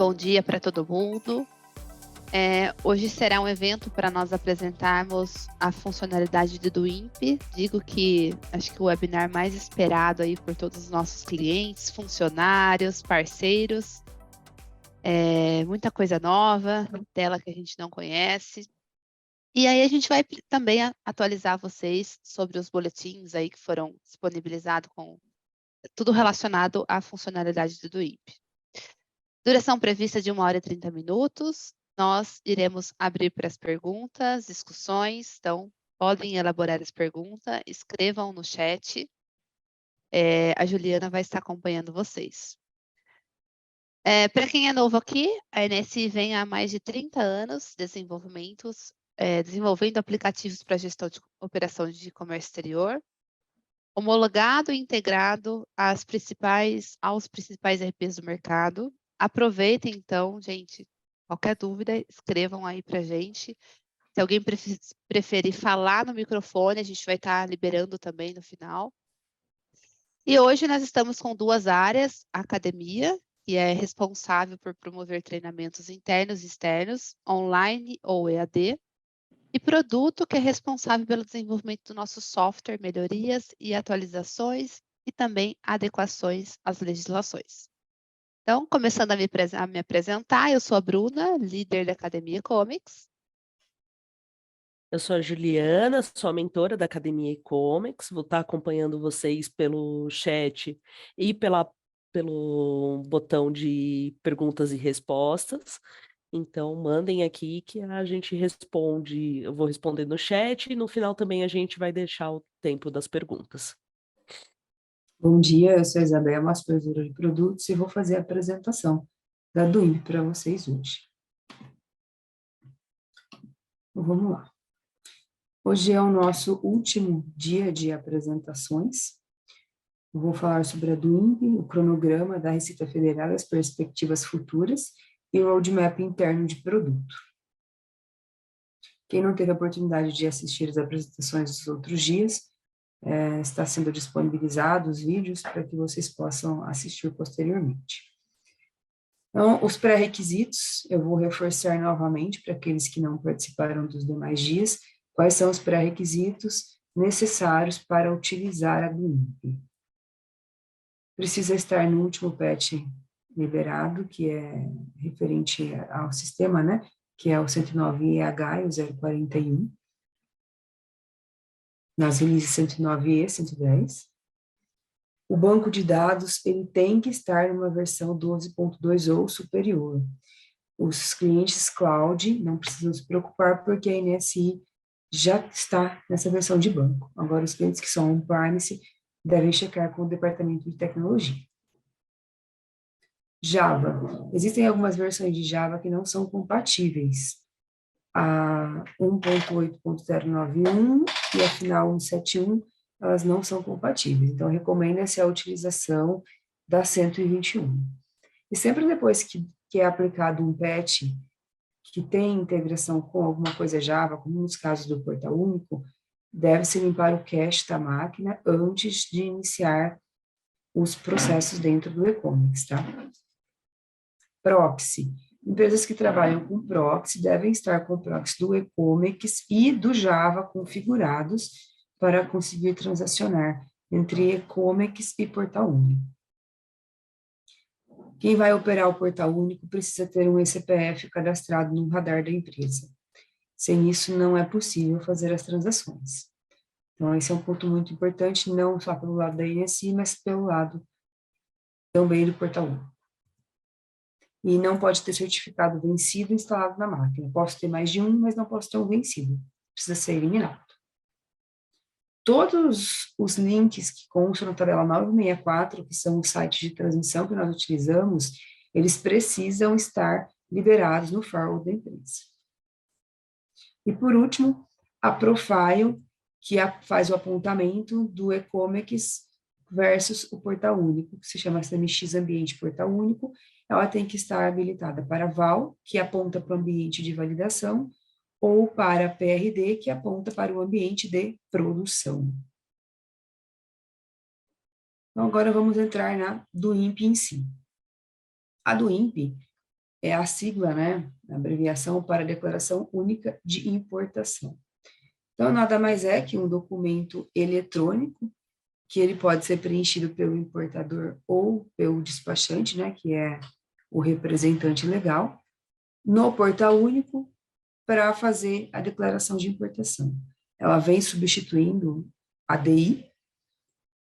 bom dia para todo mundo. Hoje será um evento para nós apresentarmos a funcionalidade do INPE. Digo que acho que o webinar mais esperado aí por todos os nossos clientes, funcionários, parceiros. Muita coisa nova, tela que a gente não conhece. E aí a gente vai também atualizar vocês sobre os boletins aí que foram disponibilizados com tudo relacionado à funcionalidade do INPE. Duração prevista de 1 hora e 30 minutos. Nós iremos abrir para as perguntas, discussões, então podem elaborar as perguntas, escrevam no chat. A Juliana vai estar acompanhando vocês. Para quem é novo aqui, a NSI vem há mais de 30 anos desenvolvendo aplicativos para gestão de operação de comércio exterior, homologado e integrado aos principais RPs do mercado. Aproveitem, então, gente, qualquer dúvida, escrevam aí para a gente. Se alguém preferir falar no microfone, a gente vai estar liberando também no final. E hoje nós estamos com 2 áreas, a academia, que é responsável por promover treinamentos internos e externos, online ou EAD, e produto, que é responsável pelo desenvolvimento do nosso software, melhorias e atualizações, e também adequações às legislações. Então, começando a me apresentar, eu sou a Bruna, líder da Academia Comics. Eu sou a Juliana, sou a mentora da Academia e-Comics, vou estar acompanhando vocês pelo chat e pelo botão de perguntas e respostas. Então, mandem aqui que a gente responde, eu vou responder no chat e no final também a gente vai deixar o tempo das perguntas. Bom dia, eu sou a Isabela, supervisora de produtos, e vou fazer a apresentação da DUINP para vocês hoje. Então, vamos lá. Hoje é o nosso último dia de apresentações. Eu vou falar sobre a DUINP, o cronograma da Receita Federal, as perspectivas futuras e o roadmap interno de produto. Quem não teve a oportunidade de assistir as apresentações dos outros dias, está sendo disponibilizados os vídeos para que vocês possam assistir posteriormente. Então, os pré-requisitos, eu vou reforçar novamente para aqueles que não participaram dos demais dias, quais são os pré-requisitos necessários para utilizar a DUINP. Precisa estar no último patch liberado, que é referente ao sistema, né, que é o 109EH e o 041, nas releases 109E e 110. O banco de dados, ele tem que estar numa versão 12.2 ou superior. Os clientes cloud não precisam se preocupar, porque a NSI já está nessa versão de banco. Agora, os clientes que são on-premise devem checar com o departamento de tecnologia. Java. Existem algumas versões de Java que não são compatíveis. A 1.8.091 e a final 171, elas não são compatíveis. Então, recomenda-se a utilização da 121. E sempre depois que é aplicado um patch que tem integração com alguma coisa Java, como nos casos do portal único, deve-se limpar o cache da máquina antes de iniciar os processos dentro do e-commerce, tá? Proxy. Empresas que trabalham com proxy devem estar com o proxy do e-commerce e do Java configurados para conseguir transacionar entre e-commerce e portal único. Quem vai operar o portal único precisa ter um eCPF cadastrado no radar da empresa. Sem isso, não é possível fazer as transações. Então, esse é um ponto muito importante, não só pelo lado da NSI, mas pelo lado também do portal único. E não pode ter certificado vencido instalado na máquina. Posso ter mais de um, mas não posso ter um vencido. Precisa ser eliminado. Todos os links que constam na tabela 964, que são os sites de transmissão que nós utilizamos, eles precisam estar liberados no firewall da empresa. E, por último, a Profile, que faz o apontamento do e-commerce versus o portal único, que se chama CMX Ambiente Portal Único. Ela tem que estar habilitada para VAL, que aponta para o ambiente de validação, ou para PRD, que aponta para o ambiente de produção. Então, agora vamos entrar na DUINP em si. A DUINP, é a sigla, né, a abreviação para a Declaração Única de Importação. Então, nada mais é que um documento eletrônico, que ele pode ser preenchido pelo importador ou pelo despachante, né, que é o representante legal, no portal único para fazer a declaração de importação. Ela vem substituindo a DI,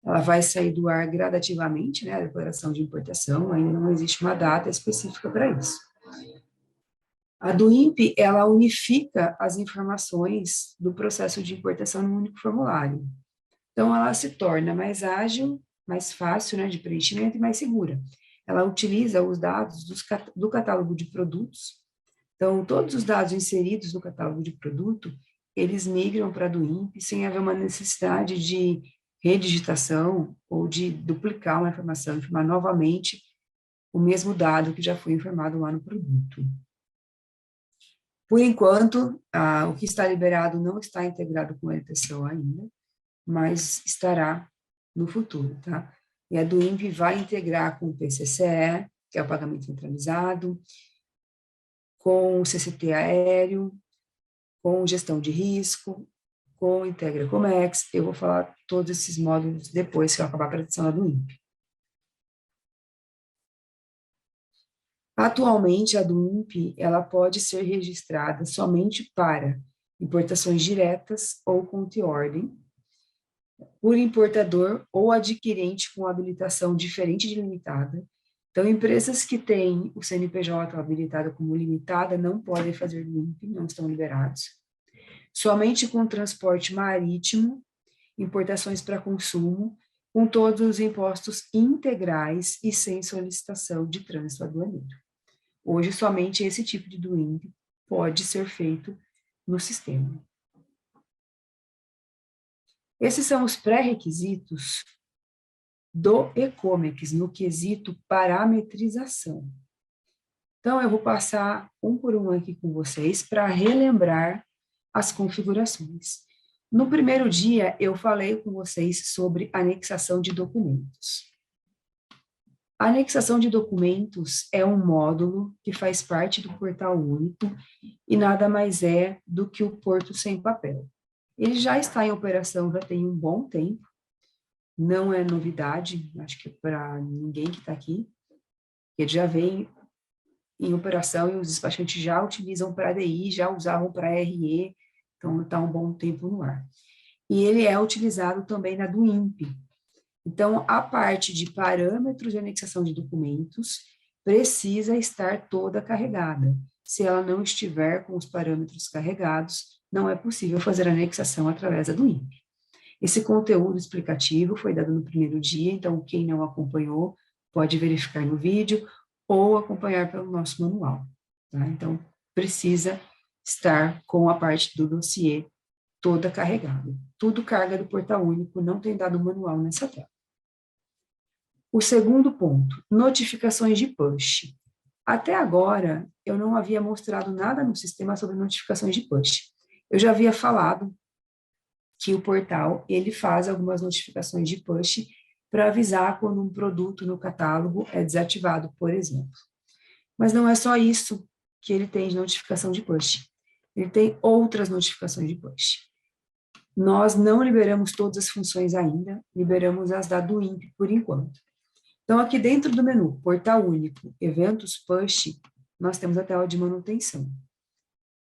ela vai sair do ar gradativamente, né, a declaração de importação, ainda não existe uma data específica para isso. A do INPE, ela unifica as informações do processo de importação num único formulário. Então, ela se torna mais ágil, mais fácil, né, de preenchimento e mais segura. Ela utiliza os dados do catálogo de produtos. Então, todos os dados inseridos no catálogo de produto, eles migram para a do INPE sem haver uma necessidade de redigitação ou de duplicar uma informação, informar novamente o mesmo dado que já foi informado lá no produto. Por enquanto, o que está liberado não está integrado com a LTCO ainda, mas estará no futuro, tá? E a do INPE vai integrar com o PCCE, que é o pagamento centralizado, com o CCT aéreo, com gestão de risco, com o Integra Comex. Eu vou falar todos esses módulos depois que eu acabar a apresentação do INPE. Atualmente, a do INPE, ela pode ser registrada somente para importações diretas ou com ordem, por importador ou adquirente com habilitação diferente de limitada. Então, empresas que têm o CNPJ habilitado como limitada não podem fazer do INPE, não estão liberados. Somente com transporte marítimo, importações para consumo, com todos os impostos integrais e sem solicitação de trânsito aduaneiro. Hoje, somente esse tipo de do INPE pode ser feito no sistema. Esses são os pré-requisitos do e-Comex no quesito parametrização. Então, eu vou passar um por um aqui com vocês para relembrar as configurações. No primeiro dia, eu falei com vocês sobre anexação de documentos. A anexação de documentos é um módulo que faz parte do portal único e nada mais é do que o Porto Sem Papel. Ele já está em operação já tem um bom tempo, não é novidade, acho que para ninguém que está aqui, ele já vem em operação e os despachantes já utilizam para ADI, já usavam para RE, então está um bom tempo no ar. E ele é utilizado também na do INPE. Então, a parte de parâmetros de anexação de documentos precisa estar toda carregada. Se ela não estiver com os parâmetros carregados, não é possível fazer a anexação através da do INPE. Esse conteúdo explicativo foi dado no primeiro dia, então quem não acompanhou pode verificar no vídeo ou acompanhar pelo nosso manual. Tá? Então, precisa estar com a parte do dossiê toda carregada. Tudo carga do portal único, não tem dado manual nessa tela. O segundo ponto, notificações de push. Até agora, eu não havia mostrado nada no sistema sobre notificações de push. Eu já havia falado que o portal, ele faz algumas notificações de push para avisar quando um produto no catálogo é desativado, por exemplo. Mas não é só isso que ele tem de notificação de push. Ele tem outras notificações de push. Nós não liberamos todas as funções ainda, liberamos as da do INPE por enquanto. Então, aqui dentro do menu, Portal Único, Eventos Push, nós temos a tela de manutenção.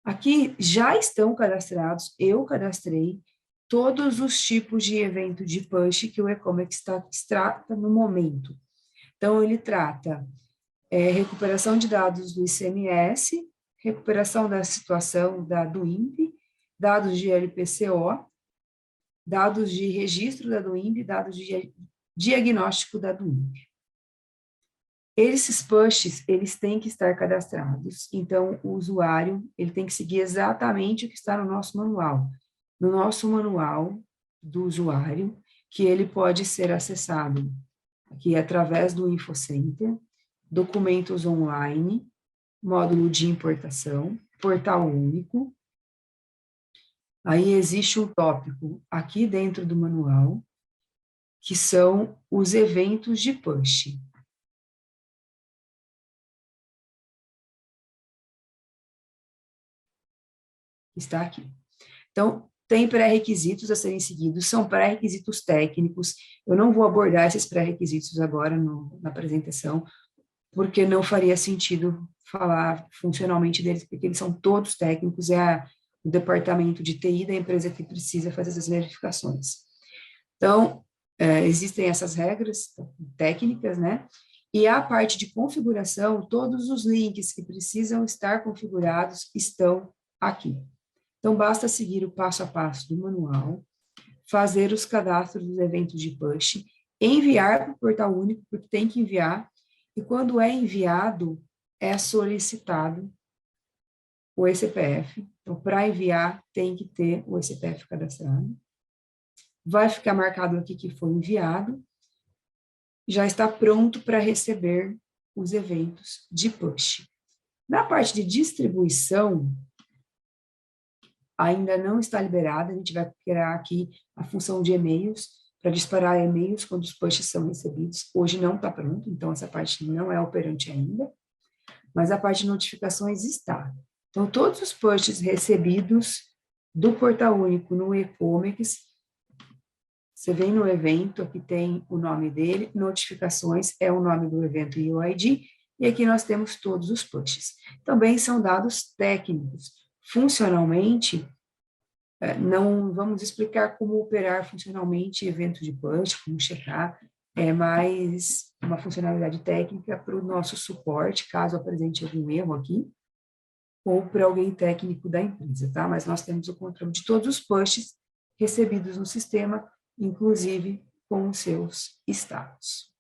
Aqui já estão cadastrados, eu cadastrei, todos os tipos de evento de push que o e-Comex trata no momento. Então, ele trata recuperação de dados do ICMS, recuperação da situação do INPE, dados de LPCO, dados de registro da do INPE, dados de diagnóstico da do INPE. Esses pushes, eles têm que estar cadastrados, então o usuário, ele tem que seguir exatamente o que está no nosso manual. No nosso manual do usuário, que ele pode ser acessado aqui através do InfoCenter, documentos online, módulo de importação, portal único. Aí existe um tópico aqui dentro do manual, que são os eventos de push. está aqui. Então, tem pré-requisitos a serem seguidos, são pré-requisitos técnicos. Eu não vou abordar esses pré-requisitos agora na apresentação, porque não faria sentido falar funcionalmente deles, porque eles são todos técnicos, o departamento de TI da empresa que precisa fazer essas verificações. Então, existem essas regras técnicas, né? E a parte de configuração, todos os links que precisam estar configurados estão aqui. Então, basta seguir o passo a passo do manual, fazer os cadastros dos eventos de push, enviar para o portal único, porque tem que enviar, e quando é enviado, é solicitado o eCPF. Então, para enviar, tem que ter o eCPF cadastrado. Vai ficar marcado aqui que foi enviado, já está pronto para receber os eventos de push. Na parte de distribuição, ainda não está liberada, a gente vai criar aqui a função de e-mails, para disparar e-mails quando os pushes são recebidos. Hoje não está pronto, então essa parte não é operante ainda, mas a parte de notificações está. Então, todos os pushes recebidos do Portal Único no e-Comex, você vem no evento, aqui tem o nome dele, notificações é o nome do evento e o ID, e aqui nós temos todos os pushes. Também são dados técnicos. Funcionalmente, não vamos explicar como operar funcionalmente evento de push, como checar, é mais uma funcionalidade técnica para o nosso suporte, caso apresente algum erro aqui, ou para alguém técnico da empresa, tá? Mas nós temos o controle de todos os pushes recebidos no sistema, inclusive com os seus status.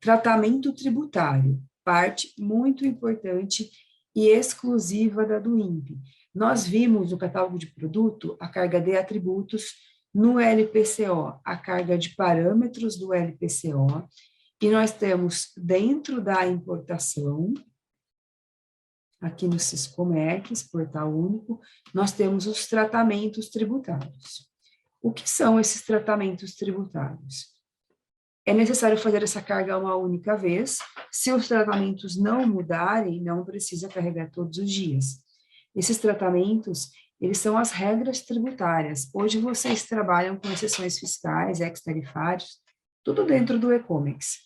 Tratamento tributário, parte muito importante e exclusiva da do INPE. Nós vimos no catálogo de produto a carga de atributos, no LPCO, a carga de parâmetros do LPCO, e nós temos dentro da importação, aqui no Siscomex, Portal Único, nós temos os tratamentos tributários. O que são esses tratamentos tributários? É necessário fazer essa carga uma única vez. Se os tratamentos não mudarem, não precisa carregar todos os dias. Esses tratamentos, eles são as regras tributárias. Hoje vocês trabalham com exceções fiscais, ex-tarifários, tudo dentro do e-Comex.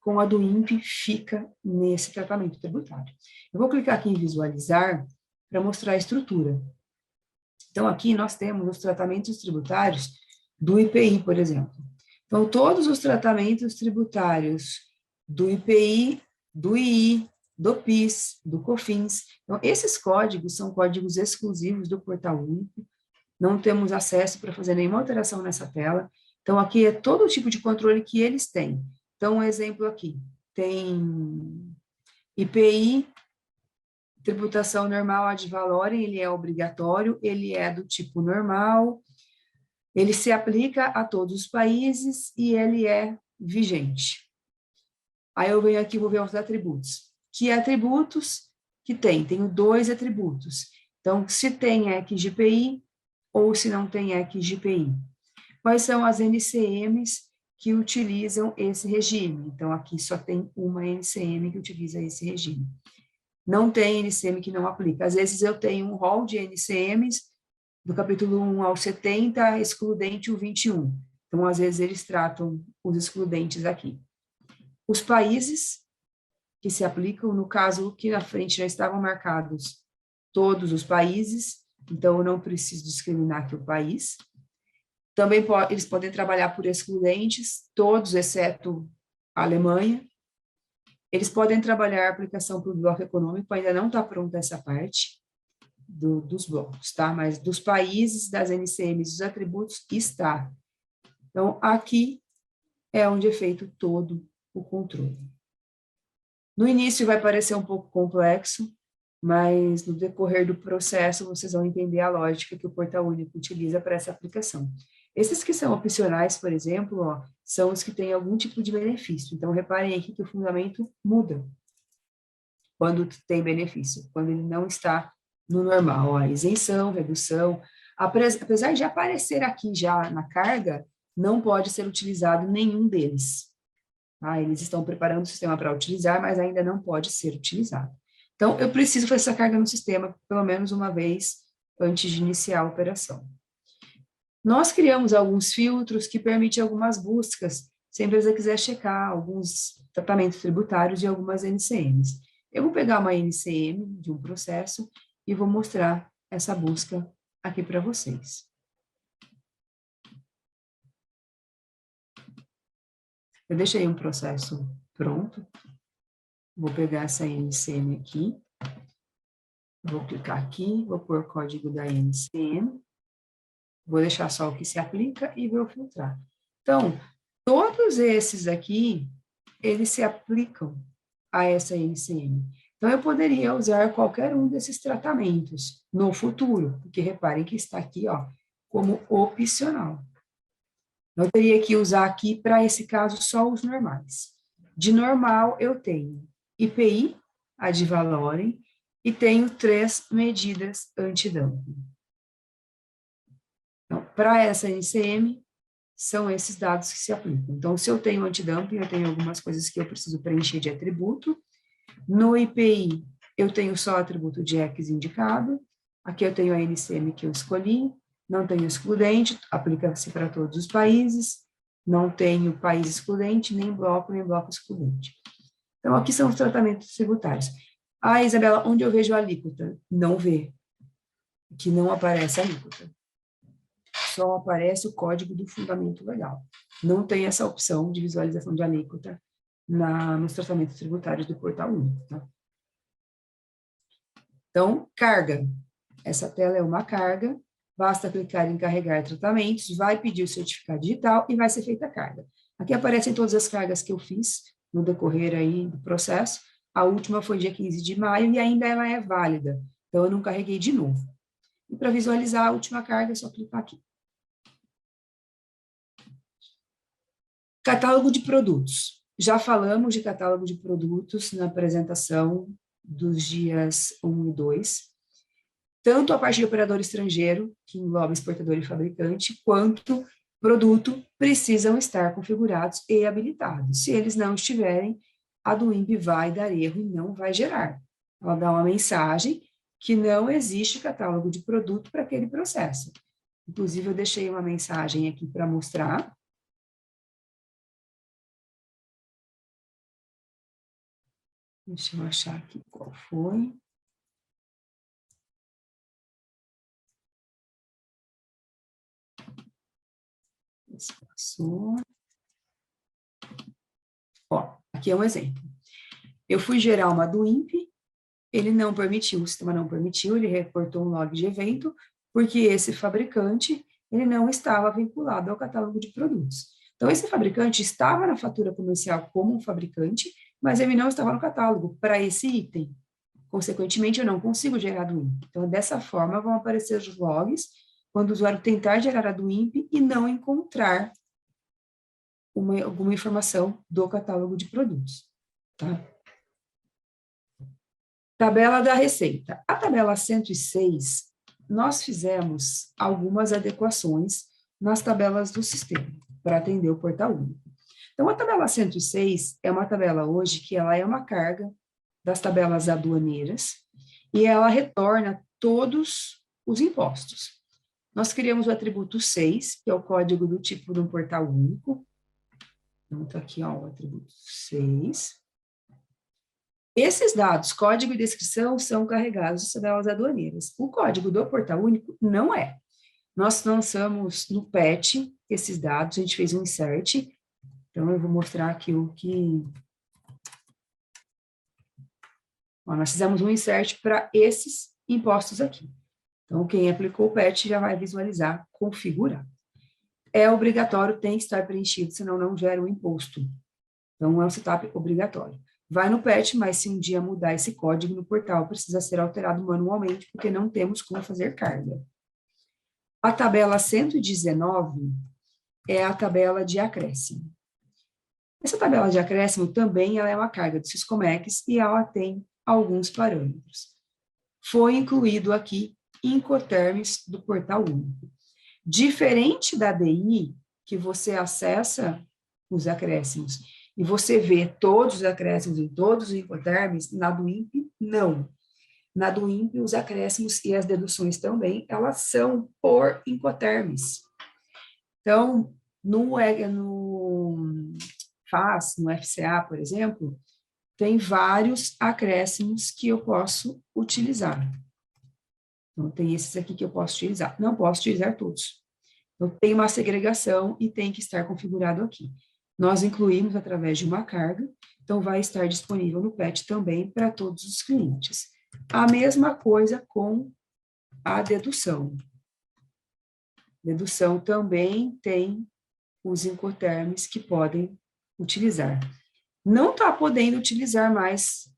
Com a do INPE, fica nesse tratamento tributário. Eu vou clicar aqui em visualizar para mostrar a estrutura. Então, aqui nós temos os tratamentos tributários do IPI, por exemplo. Então, todos os tratamentos tributários do IPI, do II, do PIS, do COFINS. Então, esses códigos são códigos exclusivos do Portal Único. Não temos acesso para fazer nenhuma alteração nessa tela. Então, aqui é todo o tipo de controle que eles têm. Então, um exemplo aqui. Tem IPI, tributação normal ad valorem, ele é obrigatório, ele é do tipo normal, ele se aplica a todos os países e ele é vigente. Aí eu venho aqui e vou ver os atributos. Que atributos que tem? Tenho 2 atributos. Então, se tem EC-GPI ou se não tem EC-GPI. Quais são as NCMs que utilizam esse regime? Então, aqui só tem uma NCM que utiliza esse regime. Não tem NCM que não aplica. Às vezes eu tenho um rol de NCMs do capítulo 1 ao 70, excludente o 21. Então, às vezes, eles tratam os excludentes aqui. Os países que se aplicam, no caso, que na frente já estavam marcados todos os países, então eu não preciso discriminar aqui o país. Também eles podem trabalhar por excludentes, todos, exceto a Alemanha. Eles podem trabalhar a aplicação por bloco econômico, ainda não está pronta essa parte. Dos blocos, tá? Mas dos países, das NCMs, dos atributos, está. Então, aqui é onde é feito todo o controle. No início vai parecer um pouco complexo, mas no decorrer do processo vocês vão entender a lógica que o Portal Único utiliza para essa aplicação. Esses que são opcionais, por exemplo, ó, são os que têm algum tipo de benefício. Então, reparem aqui que o fundamento muda quando tem benefício, quando ele não está no normal, ó, isenção, redução, apesar de aparecer aqui já na carga, não pode ser utilizado nenhum deles. Tá? Eles estão preparando o sistema para utilizar, mas ainda não pode ser utilizado. Então, eu preciso fazer essa carga no sistema pelo menos uma vez antes de iniciar a operação. Nós criamos alguns filtros que permitem algumas buscas, se a empresa quiser checar alguns tratamentos tributários de algumas NCMs. Eu vou pegar uma NCM de um processo e vou mostrar essa busca aqui para vocês. Eu deixei um processo pronto. Vou pegar essa NCM aqui. Vou clicar aqui, vou pôr o código da NCM. Vou deixar só o que se aplica e vou filtrar. Então, todos esses aqui, eles se aplicam a essa NCM. Então, eu poderia usar qualquer um desses tratamentos no futuro, porque reparem que está aqui, ó, como opcional. Eu teria que usar aqui, para esse caso, só os normais. De normal, eu tenho IPI, ad valorem, e tenho 3 medidas antidumping. Então, para essa NCM, são esses dados que se aplicam. Então, se eu tenho antidumping, eu tenho algumas coisas que eu preciso preencher de atributo. No IPI, eu tenho só atributo de X indicado. Aqui eu tenho a NCM que eu escolhi. Não tenho excludente, aplica-se para todos os países. Não tenho país excludente, nem bloco excludente. Então, aqui são os tratamentos tributários. Ah, Isabela, onde eu vejo a alíquota? Não vê. Aqui não aparece a alíquota. Só aparece o código do fundamento legal. Não tem essa opção de visualização de alíquota nos tratamentos tributários do Portal Único. Tá? Então, carga. Essa tela é uma carga. Basta clicar em carregar tratamentos, vai pedir o certificado digital e vai ser feita a carga. Aqui aparecem todas as cargas que eu fiz no decorrer aí do processo. A última foi dia 15 de maio e ainda ela é válida. Então, eu não carreguei de novo. E para visualizar a última carga, é só clicar aqui. Catálogo de produtos. Já falamos de catálogo de produtos na apresentação dos dias 1 e 2. Tanto a parte de operador estrangeiro, que engloba exportador e fabricante, quanto produto, precisam estar configurados e habilitados. Se eles não estiverem, a do INPE vai dar erro e não vai gerar. Ela dá uma mensagem que não existe catálogo de produto para aquele processo. Inclusive, eu deixei uma mensagem aqui para mostrar. Deixa eu achar aqui qual foi. Esse passou. Ó, aqui é um exemplo. Eu fui gerar uma do INPE, ele não permitiu, o sistema não permitiu, ele reportou um log de evento, porque esse fabricante, ele não estava vinculado ao catálogo de produtos. Então, esse fabricante estava na fatura comercial como um fabricante, mas ele não estava no catálogo para esse item. Consequentemente, eu não consigo gerar do INPE. Então, dessa forma, vão aparecer os logs quando o usuário tentar gerar a do INPE e não encontrar alguma informação do catálogo de produtos. Tá? Tabela da receita. A tabela 106, nós fizemos algumas adequações nas tabelas do sistema para atender o Portal Único. Então, a tabela 106 é uma tabela hoje que ela é uma carga das tabelas aduaneiras e ela retorna todos os impostos. Nós criamos o atributo 6, que é o código do tipo de um Portal Único. Então, está aqui, ó, o atributo 6. Esses dados, código e descrição, são carregados nas tabelas aduaneiras. O código do Portal Único não é. Nós lançamos no PET esses dados, a gente fez um insert. Então, eu vou mostrar aqui o que... Ó, nós fizemos um insert para esses impostos aqui. Então, quem aplicou o PET já vai visualizar configurado. É obrigatório, tem que estar preenchido, senão não gera um imposto. Então, é um setup obrigatório. Vai no PET, mas se um dia mudar esse código no portal, precisa ser alterado manualmente, porque não temos como fazer carga. A tabela 119 é a tabela de acréscimo. Essa tabela de acréscimo também ela é uma carga do Syscomex e ela tem alguns parâmetros. Foi incluído aqui Incoterms do Portal Único. Diferente da DI, que você acessa os acréscimos E você vê todos os acréscimos em todos os Incoterms, na do INPE, não. Na do INPE, os acréscimos e as deduções também, elas são por Incoterms. Então, no FAS, no FCA, por exemplo, tem vários acréscimos que eu posso utilizar. Então, tem esses aqui que eu posso utilizar. Não posso utilizar todos. Então, tem uma segregação e tem que estar configurado aqui. Nós incluímos através de uma carga, então vai estar disponível no PET também para todos os clientes. A mesma coisa com a dedução. Dedução também tem os Incoterms que podem utilizar. Não está podendo utilizar mais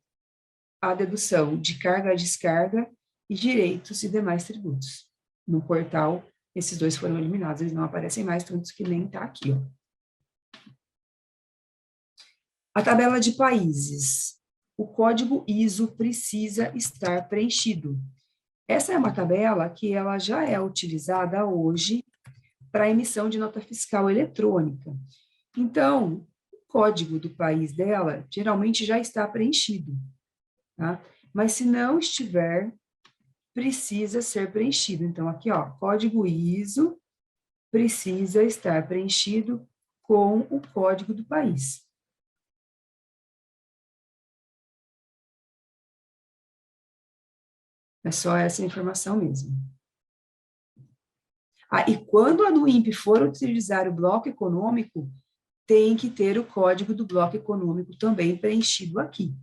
a dedução de carga, descarga e direitos e demais tributos. No portal, esses dois foram eliminados, eles não aparecem mais, tanto que nem está aqui, ó. A tabela de países. O código ISO precisa estar preenchido. Essa é uma tabela que ela já é utilizada hoje para emissão de nota fiscal eletrônica. Então, o código do país dela geralmente já está preenchido, tá? Mas se não estiver, precisa ser preenchido. Então, aqui, ó, código ISO precisa estar preenchido com o código do país. É só essa informação mesmo. Ah, e quando a do INPE for utilizar o bloco econômico, tem que ter o código do bloco econômico também preenchido aqui.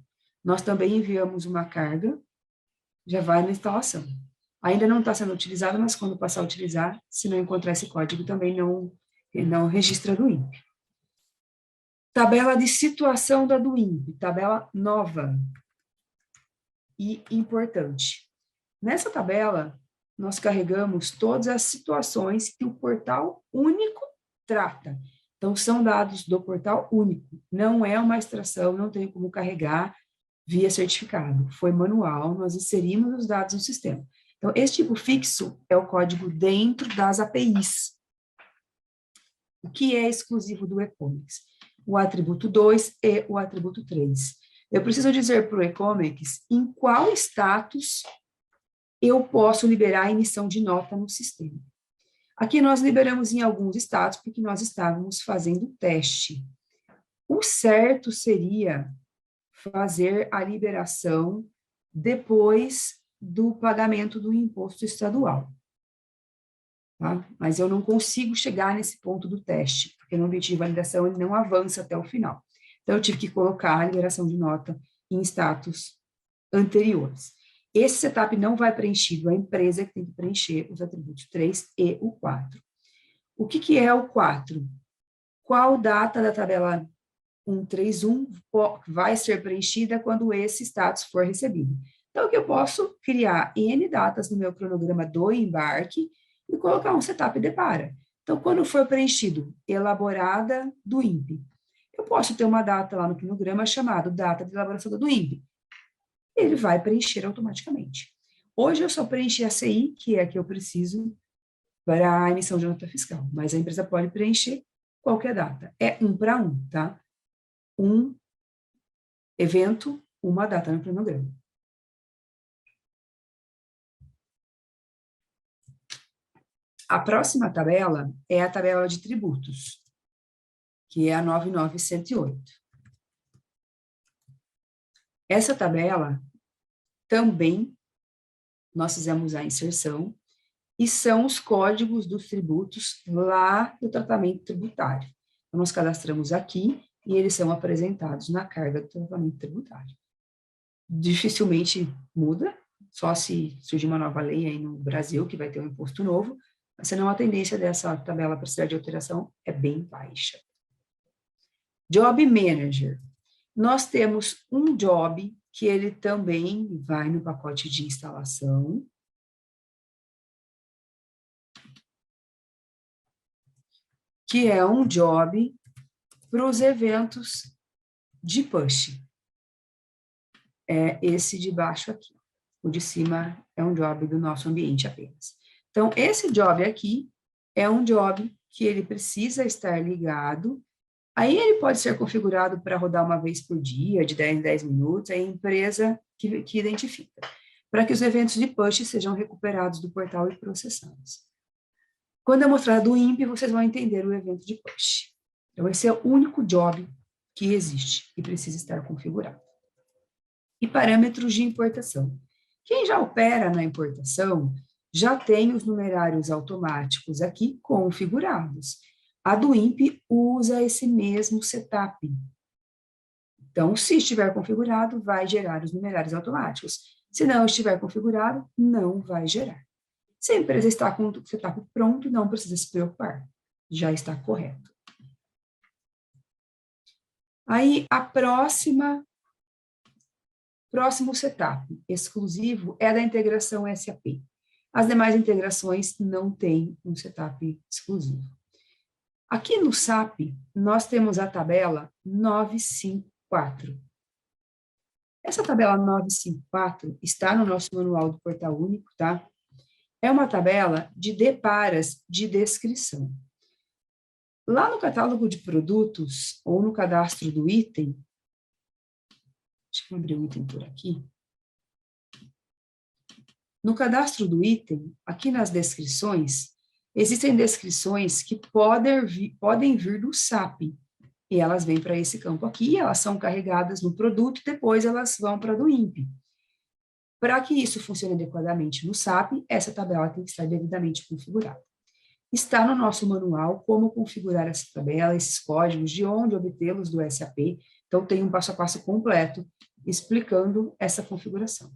Nós também enviamos uma carga, já vai na instalação. Ainda não está sendo utilizado, mas quando passar a utilizar, se não encontrar esse código, também não registra do INPE. Tabela de situação da do INPE, tabela nova e importante. Nessa tabela, nós carregamos todas as situações que o portal único trata. Então, são dados do portal único. Não é uma extração, não tem como carregar via certificado. Foi manual, nós inserimos os dados no sistema. Então, esse tipo fixo é o código dentro das APIs. O que é exclusivo do e-commerce? O atributo 2 e o atributo 3. Eu preciso dizer para o e-commerce em qual status eu posso liberar a emissão de nota no sistema. Aqui nós liberamos em alguns status, porque nós estávamos fazendo teste. O certo seria fazer a liberação depois do pagamento do imposto estadual. Tá? Mas eu não consigo chegar nesse ponto do teste, porque no ambiente de validação ele não avança até o final. Então, eu tive que colocar a liberação de nota em status anteriores. Esse setup não vai preenchido, a empresa que tem que preencher os atributos 3 e o 4. O que é o 4? Qual data da tabela 131 vai ser preenchida quando esse status for recebido? Então, eu posso criar N datas no meu cronograma do embarque e colocar um setup de para. Então, quando for preenchido elaborada do INPE, eu posso ter uma data lá no cronograma chamada data de elaboração do INPE. Ele vai preencher automaticamente. Hoje eu só preenchi a CI, que é a que eu preciso para a emissão de nota fiscal, mas a empresa pode preencher qualquer data. É 1 para 1, tá? Um evento, uma data no cronograma. A próxima tabela é a tabela de tributos, que é a 99108. Essa tabela também nós fizemos a inserção e são os códigos dos tributos lá do tratamento tributário. Então, nós cadastramos aqui e eles são apresentados na carga do tratamento tributário. Dificilmente muda, só se surgir uma nova lei aí no Brasil, que vai ter um imposto novo, mas senão a tendência dessa tabela precisar de alteração é bem baixa. Job Manager. Nós temos um job que ele também vai no pacote de instalação. Que é um job para os eventos de push. É esse de baixo aqui. O de cima é um job do nosso ambiente apenas. Então, esse job aqui é um job que ele precisa estar ligado Aí ele pode ser configurado para rodar uma vez por dia, de 10 em 10 minutos, é a empresa que identifica, para que os eventos de push sejam recuperados do portal e processados. Quando eu mostrar do INPE, vocês vão entender o evento de push. Então, esse é o único job que existe e precisa estar configurado. E parâmetros de importação. Quem já opera na importação já tem os numerários automáticos aqui configurados. A do INPE usa esse mesmo setup. Então, se estiver configurado, vai gerar os numerários automáticos. Se não estiver configurado, não vai gerar. Se a empresa está com o setup pronto, não precisa se preocupar. Já está correto. Aí, próximo setup exclusivo é da integração SAP. As demais integrações não têm um setup exclusivo. Aqui no SAP, nós temos a tabela 954. Essa tabela 954 está no nosso manual do Portal Único, tá? É uma tabela de deparas de descrição. Lá no catálogo de produtos, ou no cadastro do item, deixa eu abrir o item por aqui. No cadastro do item, aqui nas descrições, existem descrições que podem vir do SAP, e elas vêm para esse campo aqui, elas são carregadas no produto, e depois elas vão para do INPE. Para que isso funcione adequadamente no SAP, essa tabela tem que estar devidamente configurada. Está no nosso manual como configurar essa tabela, esses códigos, de onde obtê-los do SAP, então tem um passo a passo completo explicando essa configuração.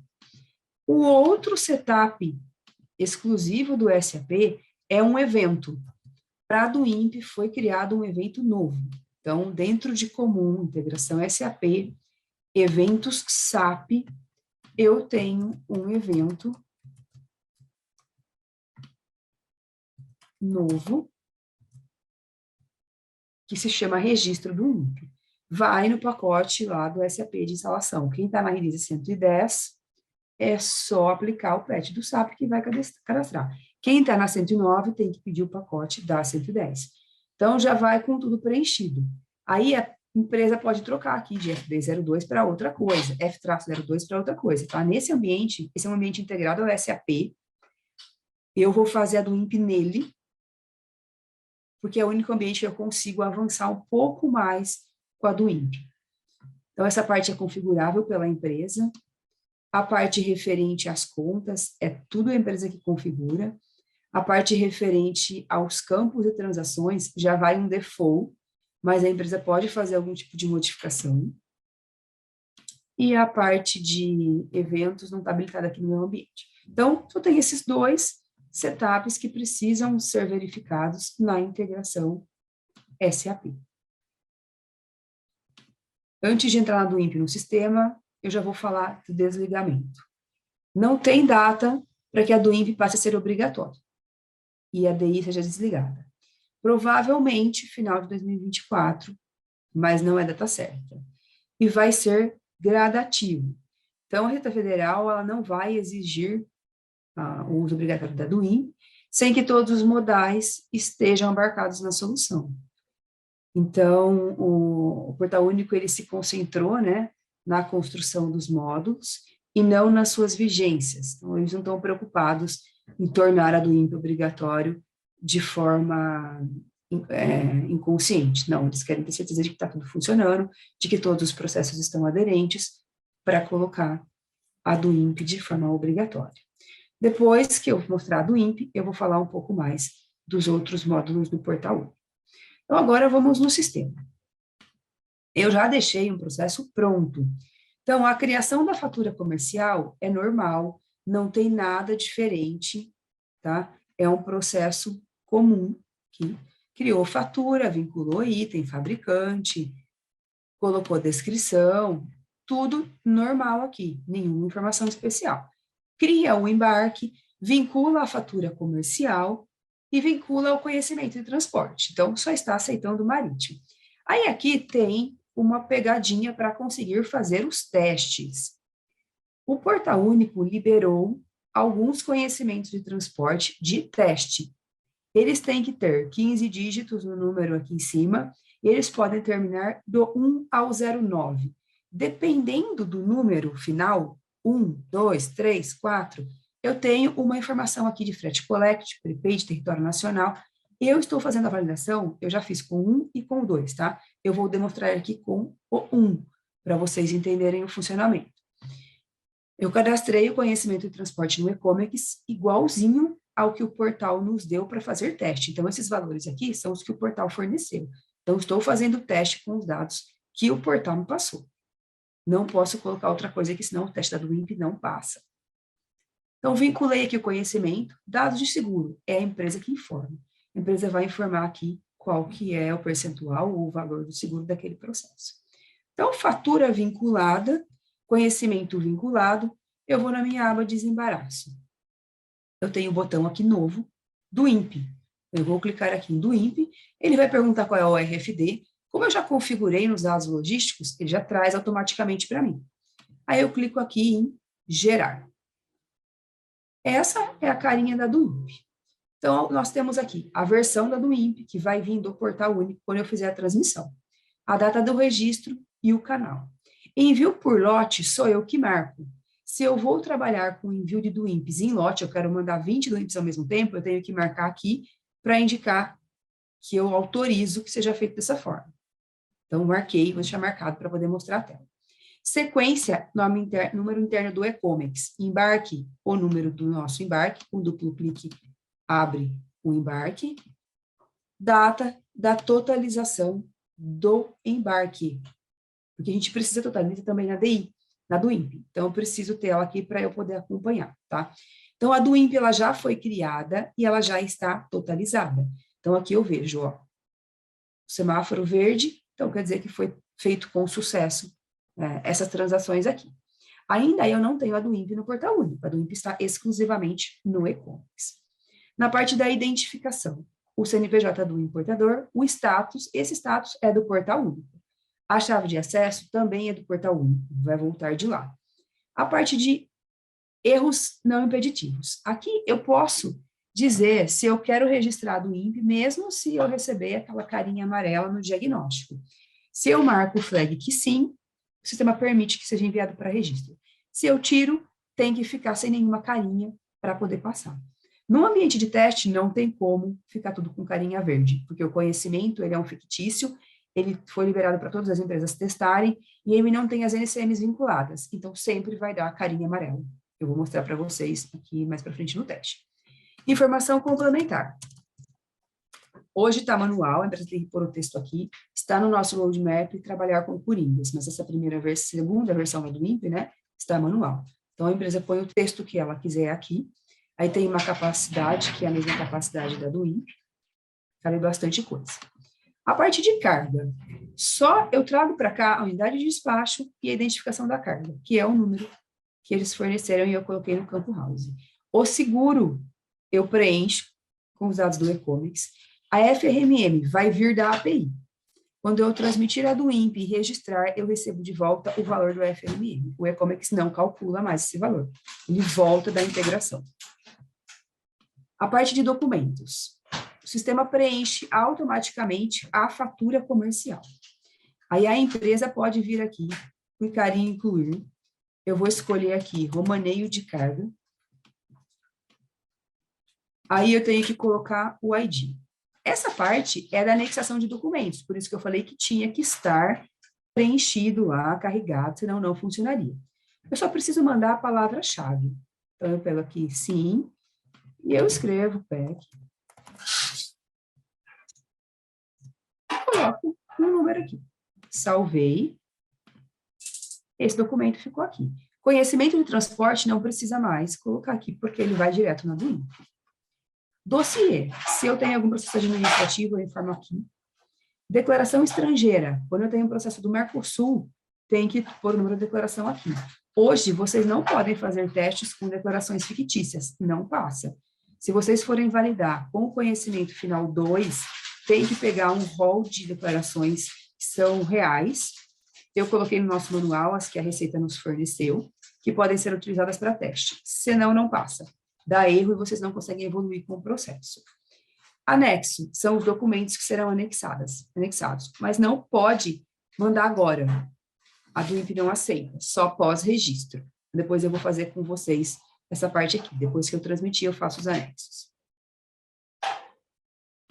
O outro setup exclusivo do SAP é um evento. Para a do INPE foi criado um evento novo. Então, dentro de comum, integração SAP, eventos SAP, eu tenho um evento novo que se chama registro do INPE. Vai no pacote lá do SAP de instalação. Quem está na release 110 é só aplicar o patch do SAP que vai cadastrar. Quem está na 109 tem que pedir o pacote da 110. Então, já vai com tudo preenchido. Aí, a empresa pode trocar aqui de FB02 para outra coisa, F-02 para outra coisa, tá? Nesse ambiente, esse é um ambiente integrado ao SAP, eu vou fazer a do INPE nele, porque é o único ambiente que eu consigo avançar um pouco mais com a do INPE. Então, essa parte é configurável pela empresa. A parte referente às contas é tudo a empresa que configura. A parte referente aos campos e transações já vai um default, mas a empresa pode fazer algum tipo de modificação. E a parte de eventos não está habilitada aqui no meu ambiente. Então, só tem esses dois setups que precisam ser verificados na integração SAP. Antes de entrar na do INPE no sistema, eu já vou falar do desligamento. Não tem data para que a do INPE passe a ser obrigatória e a DI seja desligada. Provavelmente, final de 2024, mas não é data certa. E vai ser gradativo. Então, a Receita Federal ela não vai exigir o uso obrigatório da do INPE, sem que todos os modais estejam embarcados na solução. Então, o Portal Único ele se concentrou, né, na construção dos módulos e não nas suas vigências. Então, eles não estão preocupados em tornar a do INPE obrigatório de forma inconsciente. Não, eles querem ter certeza de que está tudo funcionando, de que todos os processos estão aderentes para colocar a do INPE de forma obrigatória. Depois que eu mostrar a do INPE, eu vou falar um pouco mais dos outros módulos do Portal Único. Então, agora vamos no sistema. Eu já deixei um processo pronto. Então, a criação da fatura comercial é normal, não tem nada diferente, tá? É um processo comum que criou fatura, vinculou item, fabricante, colocou descrição, tudo normal aqui, nenhuma informação especial. Cria o embarque, vincula a fatura comercial e vincula o conhecimento de transporte. Então, só está aceitando o marítimo. Aí aqui tem uma pegadinha para conseguir fazer os testes. O Portal Único liberou alguns conhecimentos de transporte de teste. Eles têm que ter 15 dígitos no número aqui em cima e eles podem terminar do 1 ao 09. Dependendo do número final, 1, 2, 3, 4, eu tenho uma informação aqui de frete collect, prepaid, território nacional. Eu estou fazendo a validação, eu já fiz com 1 e com 2, tá? Eu vou demonstrar aqui com o 1, para vocês entenderem o funcionamento. Eu cadastrei o conhecimento de transporte no e-commerce igualzinho ao que o portal nos deu para fazer teste. Então, esses valores aqui são os que o portal forneceu. Então, estou fazendo o teste com os dados que o portal me passou. Não posso colocar outra coisa aqui, senão o teste da DWIMP não passa. Então, vinculei aqui o conhecimento, dados de seguro, é a empresa que informa. A empresa vai informar aqui qual que é o percentual ou o valor do seguro daquele processo. Então, fatura vinculada, conhecimento vinculado, eu vou na minha aba desembaraço. Eu tenho o botão aqui novo, do INPE. Eu vou clicar aqui em do INPE, ele vai perguntar qual é o RFD. Como eu já configurei nos dados logísticos, ele já traz automaticamente para mim. Aí eu clico aqui em gerar. Essa é a carinha da do INPE. Então, nós temos aqui a versão da do INPE, que vai vir do portal único quando eu fizer a transmissão. A data do registro e o canal. Envio por lote sou eu que marco. Se eu vou trabalhar com envio de DWIMPs em lote, eu quero mandar 20 DWIMPs ao mesmo tempo, eu tenho que marcar aqui para indicar que eu autorizo que seja feito dessa forma. Então, marquei, vou deixar marcado para poder mostrar a tela. Sequência, número interno do e-commerce. Embarque, o número do nosso embarque, com duplo clique abre o embarque. Data da totalização do embarque. Porque a gente precisa totalizar também na DI, na DWIMP. Então, eu preciso ter ela aqui para eu poder acompanhar, tá? Então, a DWIMP, ela já foi criada e ela já está totalizada. Então, aqui eu vejo, ó, o semáforo verde, então quer dizer que foi feito com sucesso essas transações aqui. Ainda eu não tenho a DWIMP no portal único, a DWIMP está exclusivamente no e-commerce. Na parte da identificação, o CNPJ do importador, o status, esse status é do portal único. A chave de acesso também é do portal único, vai voltar de lá. A parte de erros não impeditivos. Aqui eu posso dizer se eu quero registrar do INPE, mesmo se eu receber aquela carinha amarela no diagnóstico. Se eu marco o flag que sim, o sistema permite que seja enviado para registro. Se eu tiro, tem que ficar sem nenhuma carinha para poder passar. No ambiente de teste, não tem como ficar tudo com carinha verde, porque o conhecimento ele é um fictício, ele foi liberado para todas as empresas testarem, e ele não tem as NCMs vinculadas, então sempre vai dar a carinha amarela. Eu vou mostrar para vocês aqui mais para frente no teste. Informação complementar. Hoje está manual, a empresa tem que pôr o texto aqui, está no nosso roadmap trabalhar com coringas, mas essa segunda versão do INPE, né, está manual. Então, a empresa põe o texto que ela quiser aqui, aí tem uma capacidade, que é a mesma capacidade da do INPE, cabe bastante coisa. A parte de carga, só eu trago para cá a unidade de despacho e a identificação da carga, que é o número que eles forneceram e eu coloquei no campo house. O seguro, eu preencho com os dados do e-commerce. A FRMM vai vir da API. Quando eu transmitir a do INPE e registrar, eu recebo de volta o valor do FRMM. O e-commerce não calcula mais esse valor. Ele volta da integração. A parte de documentos. O sistema preenche automaticamente a fatura comercial. Aí a empresa pode vir aqui, clicar em incluir. Eu vou escolher aqui romaneio de carga. Aí eu tenho que colocar o ID. Essa parte é da anexação de documentos, por isso que eu falei que tinha que estar preenchido lá, carregado, senão não funcionaria. Eu só preciso mandar a palavra-chave. Então, eu pego aqui sim, e eu escrevo PEC. Coloco um número aqui. Salvei. Esse documento ficou aqui. Conhecimento de transporte não precisa mais colocar aqui, porque ele vai direto na DWIMP. Dossiê. Se eu tenho algum processo administrativo, eu informo aqui. Declaração estrangeira. Quando eu tenho um processo do Mercosul, tem que pôr o número de declaração aqui. Hoje, vocês não podem fazer testes com declarações fictícias. Não passa. Se vocês forem validar com o conhecimento final 2, tem que pegar um rol de declarações que são reais. Eu coloquei no nosso manual as que a Receita nos forneceu, que podem ser utilizadas para teste. Senão, não passa. Dá erro e vocês não conseguem evoluir com o processo. Anexo são os documentos que serão anexados, mas não pode mandar agora. A do INPE não aceita, só pós-registro. Depois eu vou fazer com vocês essa parte aqui. Depois que eu transmitir, eu faço os anexos.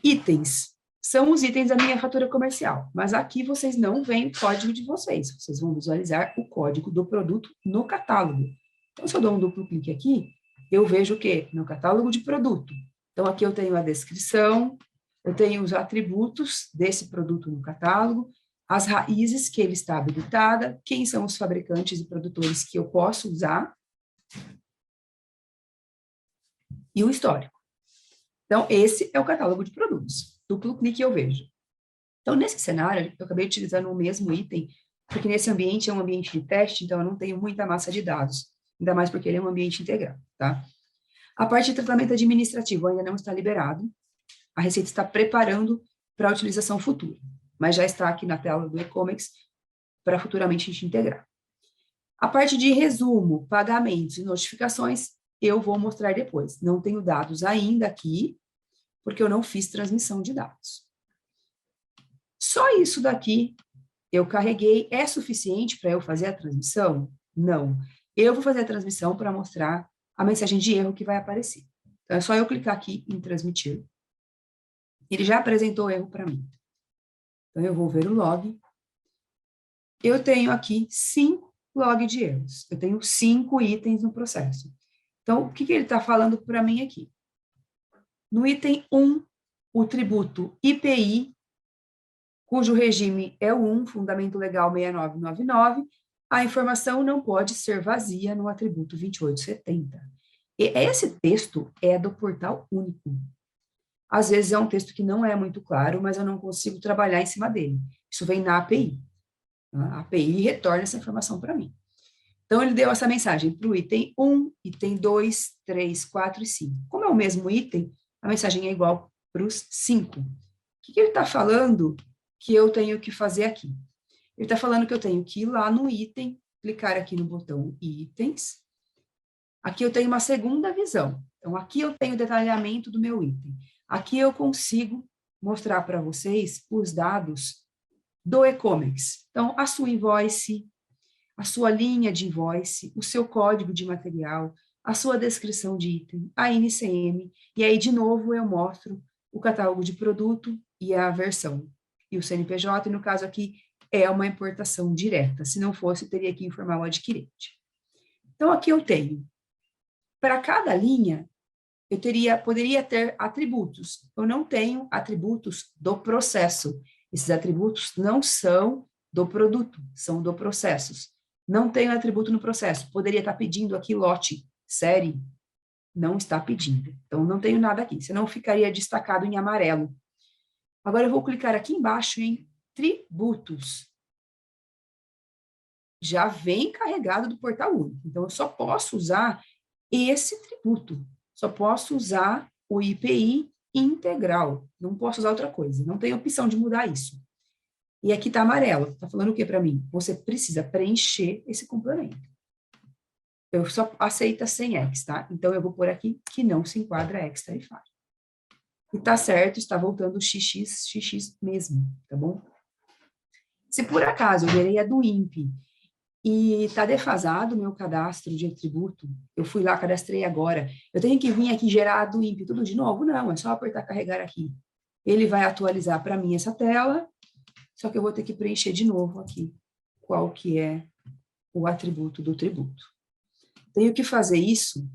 Itens. São os itens da minha fatura comercial, mas aqui vocês não veem o código de vocês. Vocês vão visualizar o código do produto no catálogo. Então, se eu dou um duplo clique aqui, eu vejo o quê? No catálogo de produto. Então, aqui eu tenho a descrição, eu tenho os atributos desse produto no catálogo, as raízes que ele está habilitada, quem são os fabricantes e produtores que eu posso usar, e o histórico. Então, esse é o catálogo de produtos. Duplo clique eu vejo. Então, nesse cenário, eu acabei utilizando o mesmo item, porque nesse ambiente é um ambiente de teste, então eu não tenho muita massa de dados, ainda mais porque ele é um ambiente integrado, tá? A parte de tratamento administrativo ainda não está liberado, a Receita está preparando para a utilização futura, mas já está aqui na tela do e-commerce para futuramente a gente integrar. A parte de resumo, pagamentos e notificações, eu vou mostrar depois. Não tenho dados ainda aqui, porque eu não fiz transmissão de dados. Só isso daqui eu carreguei, é suficiente para eu fazer a transmissão? Não. Eu vou fazer a transmissão para mostrar a mensagem de erro que vai aparecer. Então, é só eu clicar aqui em transmitir. Ele já apresentou o erro para mim. Então, eu vou ver o log. Eu tenho aqui 5 log de erros. Eu tenho 5 itens no processo. Então, o que ele está falando para mim aqui? No item 1, o tributo IPI, cujo regime é o 1, Fundamento Legal 6999, a informação não pode ser vazia no atributo 2870. E esse texto é do portal único. Às vezes é um texto que não é muito claro, mas eu não consigo trabalhar em cima dele. Isso vem na API. A API retorna essa informação para mim. Então, ele deu essa mensagem para o item 1, item 2, 3, 4 e 5. Como é o mesmo item, a mensagem é igual para os 5. O que ele está falando que eu tenho que fazer aqui? Ele está falando que eu tenho que ir lá no item, clicar aqui no botão itens. Aqui eu tenho uma segunda visão. Então, aqui eu tenho o detalhamento do meu item. Aqui eu consigo mostrar para vocês os dados do e-commerce. Então, a sua invoice, a sua linha de invoice, o seu código de material, a sua descrição de item, a NCM, e aí, de novo, eu mostro o catálogo de produto e a versão. E o CNPJ, e no caso aqui, é uma importação direta. Se não fosse, teria que informar o adquirente. Então, aqui eu tenho, para cada linha, eu poderia ter atributos. Eu não tenho atributos do processo. Esses atributos não são do produto, são do processos. Não tenho atributo no processo. Poderia estar pedindo aqui lote, série. Não está pedindo. Então, não tenho nada aqui. Senão, ficaria destacado em amarelo. Agora, eu vou clicar aqui embaixo em tributos. Já vem carregado do portal único. Então, eu só posso usar esse tributo. Só posso usar o IPI integral. Não posso usar outra coisa. Não tem opção de mudar isso. E aqui está amarelo. Está falando o que para mim? Você precisa preencher esse complemento. Eu só aceita sem X, tá? Então, eu vou pôr aqui que não se enquadra X tarifário. E tá certo, está voltando XX mesmo, tá bom? Se por acaso eu verei a do INPE e está defasado o meu cadastro de atributo, eu fui lá, cadastrei agora, eu tenho que vir aqui gerar a do INPE tudo de novo? Não, é só apertar carregar aqui. Ele vai atualizar para mim essa tela, só que eu vou ter que preencher de novo aqui qual que é o atributo do tributo. Tenho que fazer isso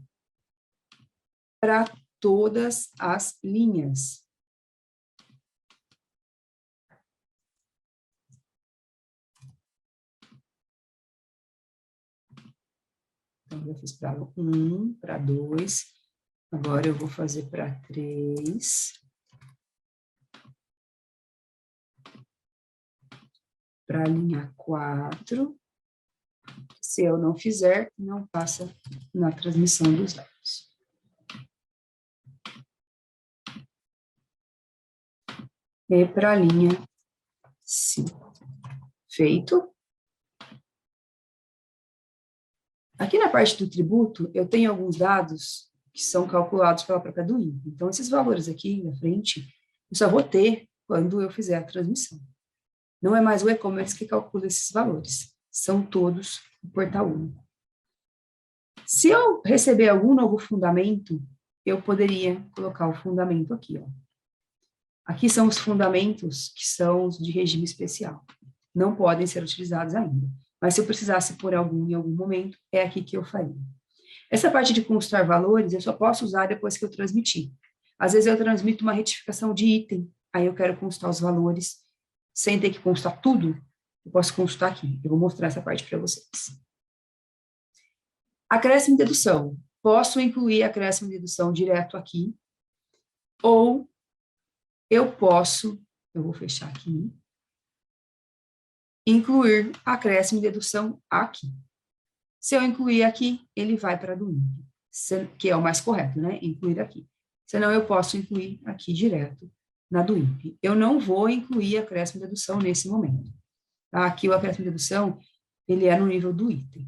para todas as linhas. Então, eu fiz para 1, para 2, agora eu vou fazer para 3, para a linha 4. Se eu não fizer, não passa na transmissão dos dados. E para a linha 5. Feito. Aqui na parte do tributo, eu tenho alguns dados que são calculados pela própria DUIMP. Então, esses valores aqui na frente, eu só vou ter quando eu fizer a transmissão. Não é mais o e-commerce que calcula esses valores, são todos o portal único. Se eu receber algum novo fundamento, eu poderia colocar o fundamento aqui, ó. Aqui são os fundamentos que são os de regime especial. Não podem ser utilizados ainda. Mas se eu precisasse pôr algum em algum momento, é aqui que eu faria. Essa parte de constar valores, eu só posso usar depois que eu transmitir. Às vezes eu transmito uma retificação de item, aí eu quero constar os valores, sem ter que constar tudo, eu posso constar aqui. Eu vou mostrar essa parte para vocês. Acréscimo e dedução. Posso incluir acréscimo e dedução direto aqui, ou eu vou fechar aqui, incluir acréscimo e dedução aqui. Se eu incluir aqui, ele vai para a DUIMP, que é o mais correto, né? Incluir aqui. Senão eu posso incluir aqui direto na DUIMP. Eu não vou incluir acréscimo e dedução nesse momento. Tá? Aqui o acréscimo e dedução, ele é no nível do item.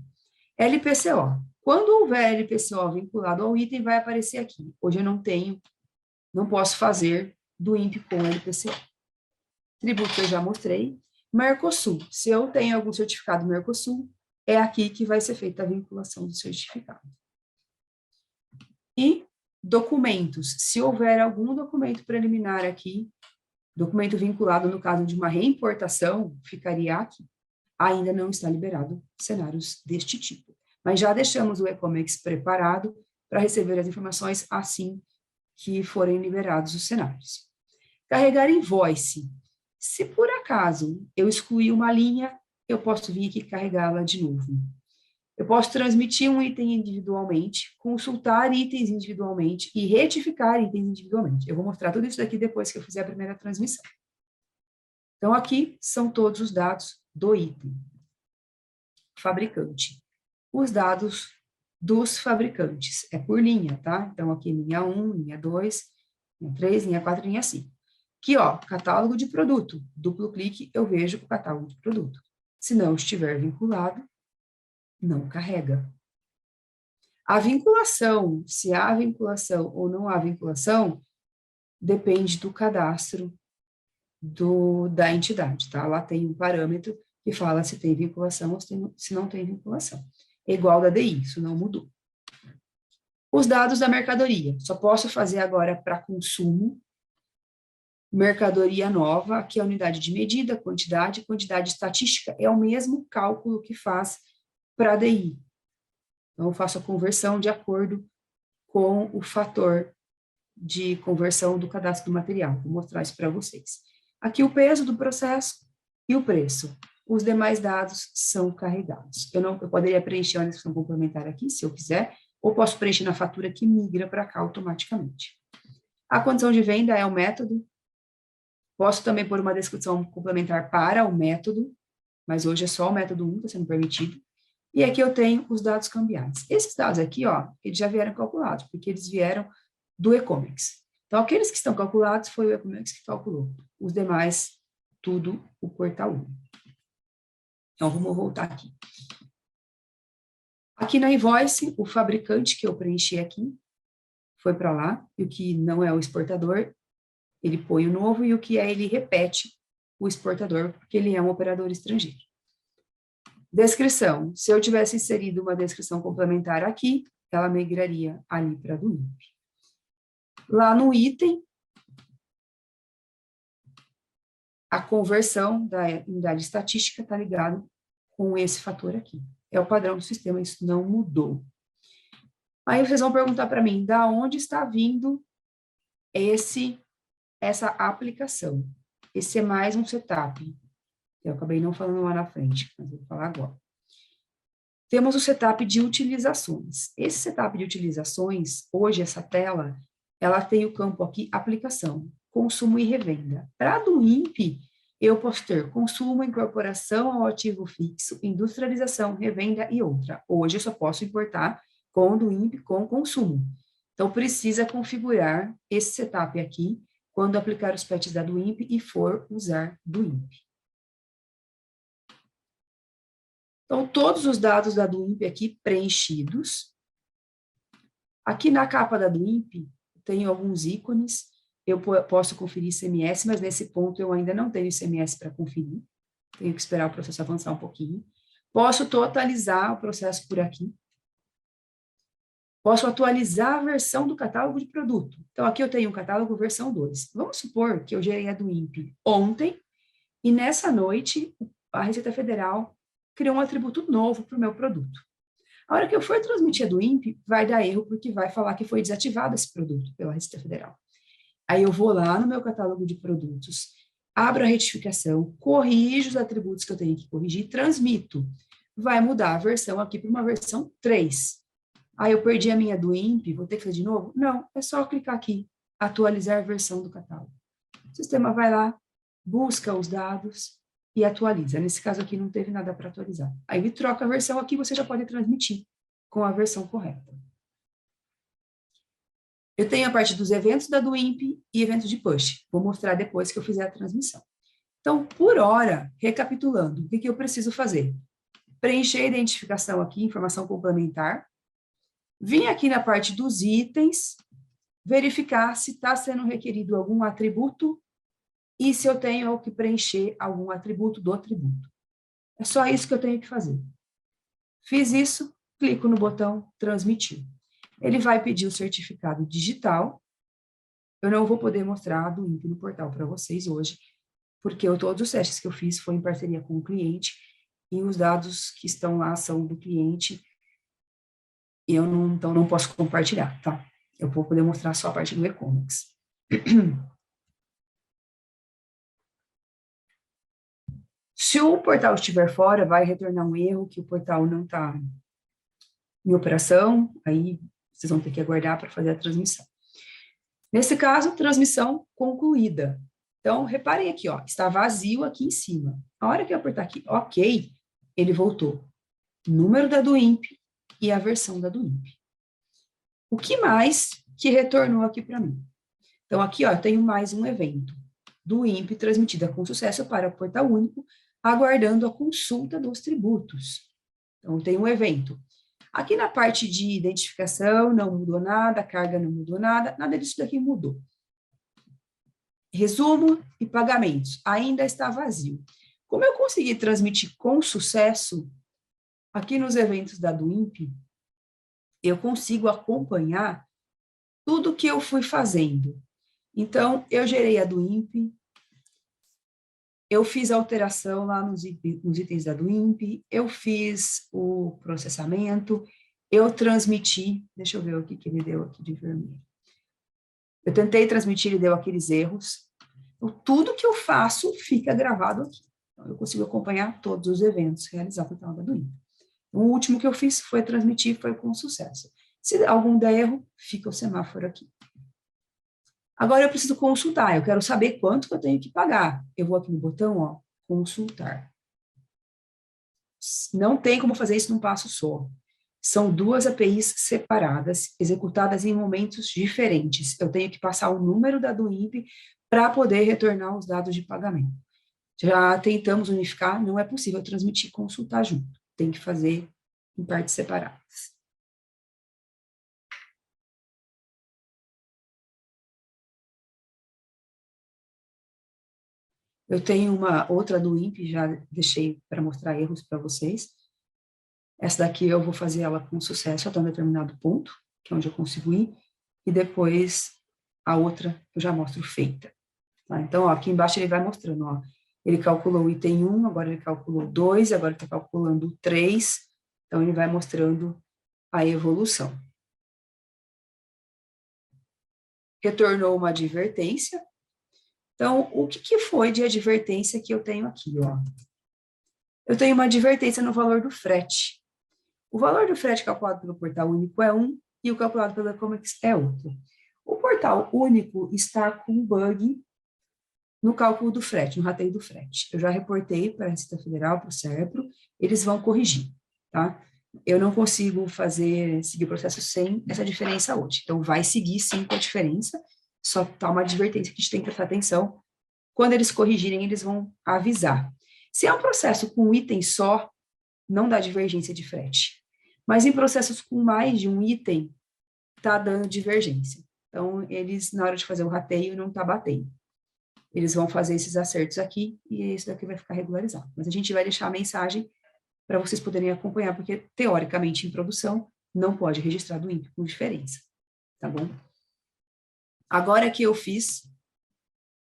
LPCO. Quando houver LPCO vinculado ao item, vai aparecer aqui. Hoje eu não posso fazer DUIMP com LPCO. Tributo eu já mostrei. Mercosul. Se eu tenho algum certificado Mercosul, é aqui que vai ser feita a vinculação do certificado. E documentos. Se houver algum documento preliminar aqui, documento vinculado no caso de uma reimportação, ficaria aqui. Ainda não está liberado cenários deste tipo. Mas já deixamos o e-commerce preparado para receber as informações assim que forem liberados os cenários. Carregar invoice. Se por acaso eu excluir uma linha, eu posso vir aqui carregá-la de novo. Eu posso transmitir um item individualmente, consultar itens individualmente e retificar itens individualmente. Eu vou mostrar tudo isso daqui depois que eu fizer a primeira transmissão. Então, aqui são todos os dados do item. Fabricante. Os dados dos fabricantes. É por linha, tá? Então, aqui linha 1, linha 2, linha 3, linha 4, linha 5. Aqui, ó, catálogo de produto. Duplo clique, eu vejo o catálogo de produto. Se não estiver vinculado, não carrega. A vinculação, se há vinculação ou não há vinculação, depende do cadastro da entidade, tá? Lá tem um parâmetro que fala se tem vinculação ou se não tem vinculação. É igual da DI, isso não mudou. Os dados da mercadoria, só posso fazer agora para consumo. Mercadoria nova, aqui é a unidade de medida, quantidade estatística, é o mesmo cálculo que faz para a DI. Então, eu faço a conversão de acordo com o fator de conversão do cadastro do material. Vou mostrar isso para vocês. Aqui o peso do processo e o preço. Os demais dados são carregados. Eu poderia preencher uma descrição complementar aqui, se eu quiser, ou posso preencher na fatura que migra para cá automaticamente. A condição de venda é o método. Posso também pôr uma descrição complementar para o método, mas hoje é só o método 1 está sendo permitido. E aqui eu tenho os dados cambiais. Esses dados aqui, ó, eles já vieram calculados, porque eles vieram do e-commerce. Então, aqueles que estão calculados foi o e-commerce que calculou. Os demais, tudo o portal 1. Então, vamos voltar aqui. Aqui na invoice, o fabricante que eu preenchi aqui foi para lá, e o que não é o exportador, ele põe o novo, e o que é, ele repete o exportador, porque ele é um operador estrangeiro. Descrição. Se eu tivesse inserido uma descrição complementar aqui, ela migraria ali para a DUIMP. Lá no item, a conversão da unidade estatística está ligado com esse fator aqui. É o padrão do sistema, isso não mudou. Aí vocês vão perguntar para mim, da onde está vindo essa aplicação? Esse é mais um setup. Eu acabei não falando lá na frente, mas vou falar agora. Temos o setup de utilizações. Esse setup de utilizações, hoje essa tela, ela tem o campo aqui, aplicação, consumo e revenda. Para a DUIMP, eu posso ter consumo, incorporação ao ativo fixo, industrialização, revenda e outra. Hoje eu só posso importar com DUIMP com consumo. Então, precisa configurar esse setup aqui, quando aplicar os patches da DUIMP e for usar DUIMP. Então, todos os dados da DUIMP aqui preenchidos. Aqui na capa da do INPE, tem alguns ícones, eu posso conferir ICMS, mas nesse ponto eu ainda não tenho ICMS para conferir, tenho que esperar o processo avançar um pouquinho. Posso totalizar o processo por aqui. Posso atualizar a versão do catálogo de produto. Então, aqui eu tenho um catálogo versão 2. Vamos supor que eu gerei a do INPE ontem, e nessa noite, a Receita Federal criou um atributo novo para o meu produto. A hora que eu for transmitir a do INPE, vai dar erro, porque vai falar que foi desativado esse produto pela Receita Federal. Aí eu vou lá no meu catálogo de produtos, abro a retificação, corrijo os atributos que eu tenho que corrigir, transmito. Vai mudar a versão aqui para uma versão 3. Aí eu perdi a minha do INPE, vou ter que fazer de novo? Não, é só clicar aqui, atualizar a versão do catálogo. O sistema vai lá, busca os dados e atualiza. Nesse caso aqui não teve nada para atualizar. Aí ele troca a versão aqui, você já pode transmitir com a versão correta. Eu tenho a parte dos eventos da do INPE e eventos de push. Vou mostrar depois que eu fizer a transmissão. Então, por hora, recapitulando, o que eu preciso fazer? Preencher a identificação aqui, informação complementar. Vim aqui na parte dos itens, verificar se está sendo requerido algum atributo e se eu tenho que preencher algum atributo do atributo. É só isso que eu tenho que fazer. Fiz isso, clico no botão transmitir. Ele vai pedir o certificado digital. Eu não vou poder mostrar a do INPE no portal para vocês hoje, porque todos os testes que eu fiz foi em parceria com o cliente e os dados que estão lá são do cliente e eu não, então não posso compartilhar, tá? Eu vou poder mostrar só a parte do e-commerce. Se o portal estiver fora, vai retornar um erro que o portal não está em operação, aí vocês vão ter que aguardar para fazer a transmissão. Nesse caso, transmissão concluída. Então, reparem aqui, ó, está vazio aqui em cima. A hora que eu apertar aqui, OK, ele voltou. Número da do INPE e a versão da do INPE. O que mais que retornou aqui para mim? Então, aqui, ó, eu tenho mais um evento do INPE transmitida com sucesso para o portal único, aguardando a consulta dos tributos. Então, tem um evento. Aqui na parte de identificação não mudou nada, carga não mudou nada, nada disso daqui mudou. Resumo e pagamentos, ainda está vazio. Como eu consegui transmitir com sucesso, aqui nos eventos da do INPE, eu consigo acompanhar tudo que eu fui fazendo. Então, eu gerei a do INPE, eu fiz a alteração lá nos itens da do INPE, eu fiz o processamento, eu transmiti, deixa eu ver o que ele deu aqui de vermelho. Eu tentei transmitir, ele deu aqueles erros. Então, tudo que eu faço fica gravado aqui. Então, eu consigo acompanhar todos os eventos realizados pela do INPE. O último que eu fiz foi transmitir, foi com sucesso. Se algum der erro, fica o semáforo aqui. Agora eu preciso consultar, eu quero saber quanto que eu tenho que pagar. Eu vou aqui no botão, ó, consultar. Não tem como fazer isso num passo só. São duas APIs separadas, executadas em momentos diferentes. Eu tenho que passar o número da do INPE para poder retornar os dados de pagamento. Já tentamos unificar, não é possível transmitir e consultar junto. Tem que fazer em partes separadas. Eu tenho uma outra do INPE, já deixei para mostrar erros para vocês. Essa daqui eu vou fazer ela com sucesso até um determinado ponto, que é onde eu consigo ir, e depois a outra eu já mostro feita. Tá? Então, ó, aqui embaixo ele vai mostrando, ó, ele calculou o item 1, agora ele calculou 2, agora ele está calculando 3, então ele vai mostrando a evolução. Retornou uma advertência. Então, o que foi de advertência que eu tenho aqui, ó? Eu tenho uma advertência no valor do frete. O valor do frete calculado pelo portal único é 1 e o calculado pela e-commerce é outro. O portal único está com bug no cálculo do frete, no rateio do frete. Eu já reportei para a Receita Federal, para o SERPRO, eles vão corrigir, tá? Eu não consigo seguir o processo sem essa diferença hoje. Então, vai seguir sim com a diferença, só tá uma advertência que a gente tem que prestar atenção. Quando eles corrigirem, eles vão avisar. Se é um processo com um item só, não dá divergência de frete. Mas em processos com mais de um item, está dando divergência. Então, eles, na hora de fazer o rateio, não está batendo. Eles vão fazer esses acertos aqui e isso daqui vai ficar regularizado. Mas a gente vai deixar a mensagem para vocês poderem acompanhar, porque, teoricamente, em produção, não pode registrar do INPE com diferença, tá bom? Agora que eu fiz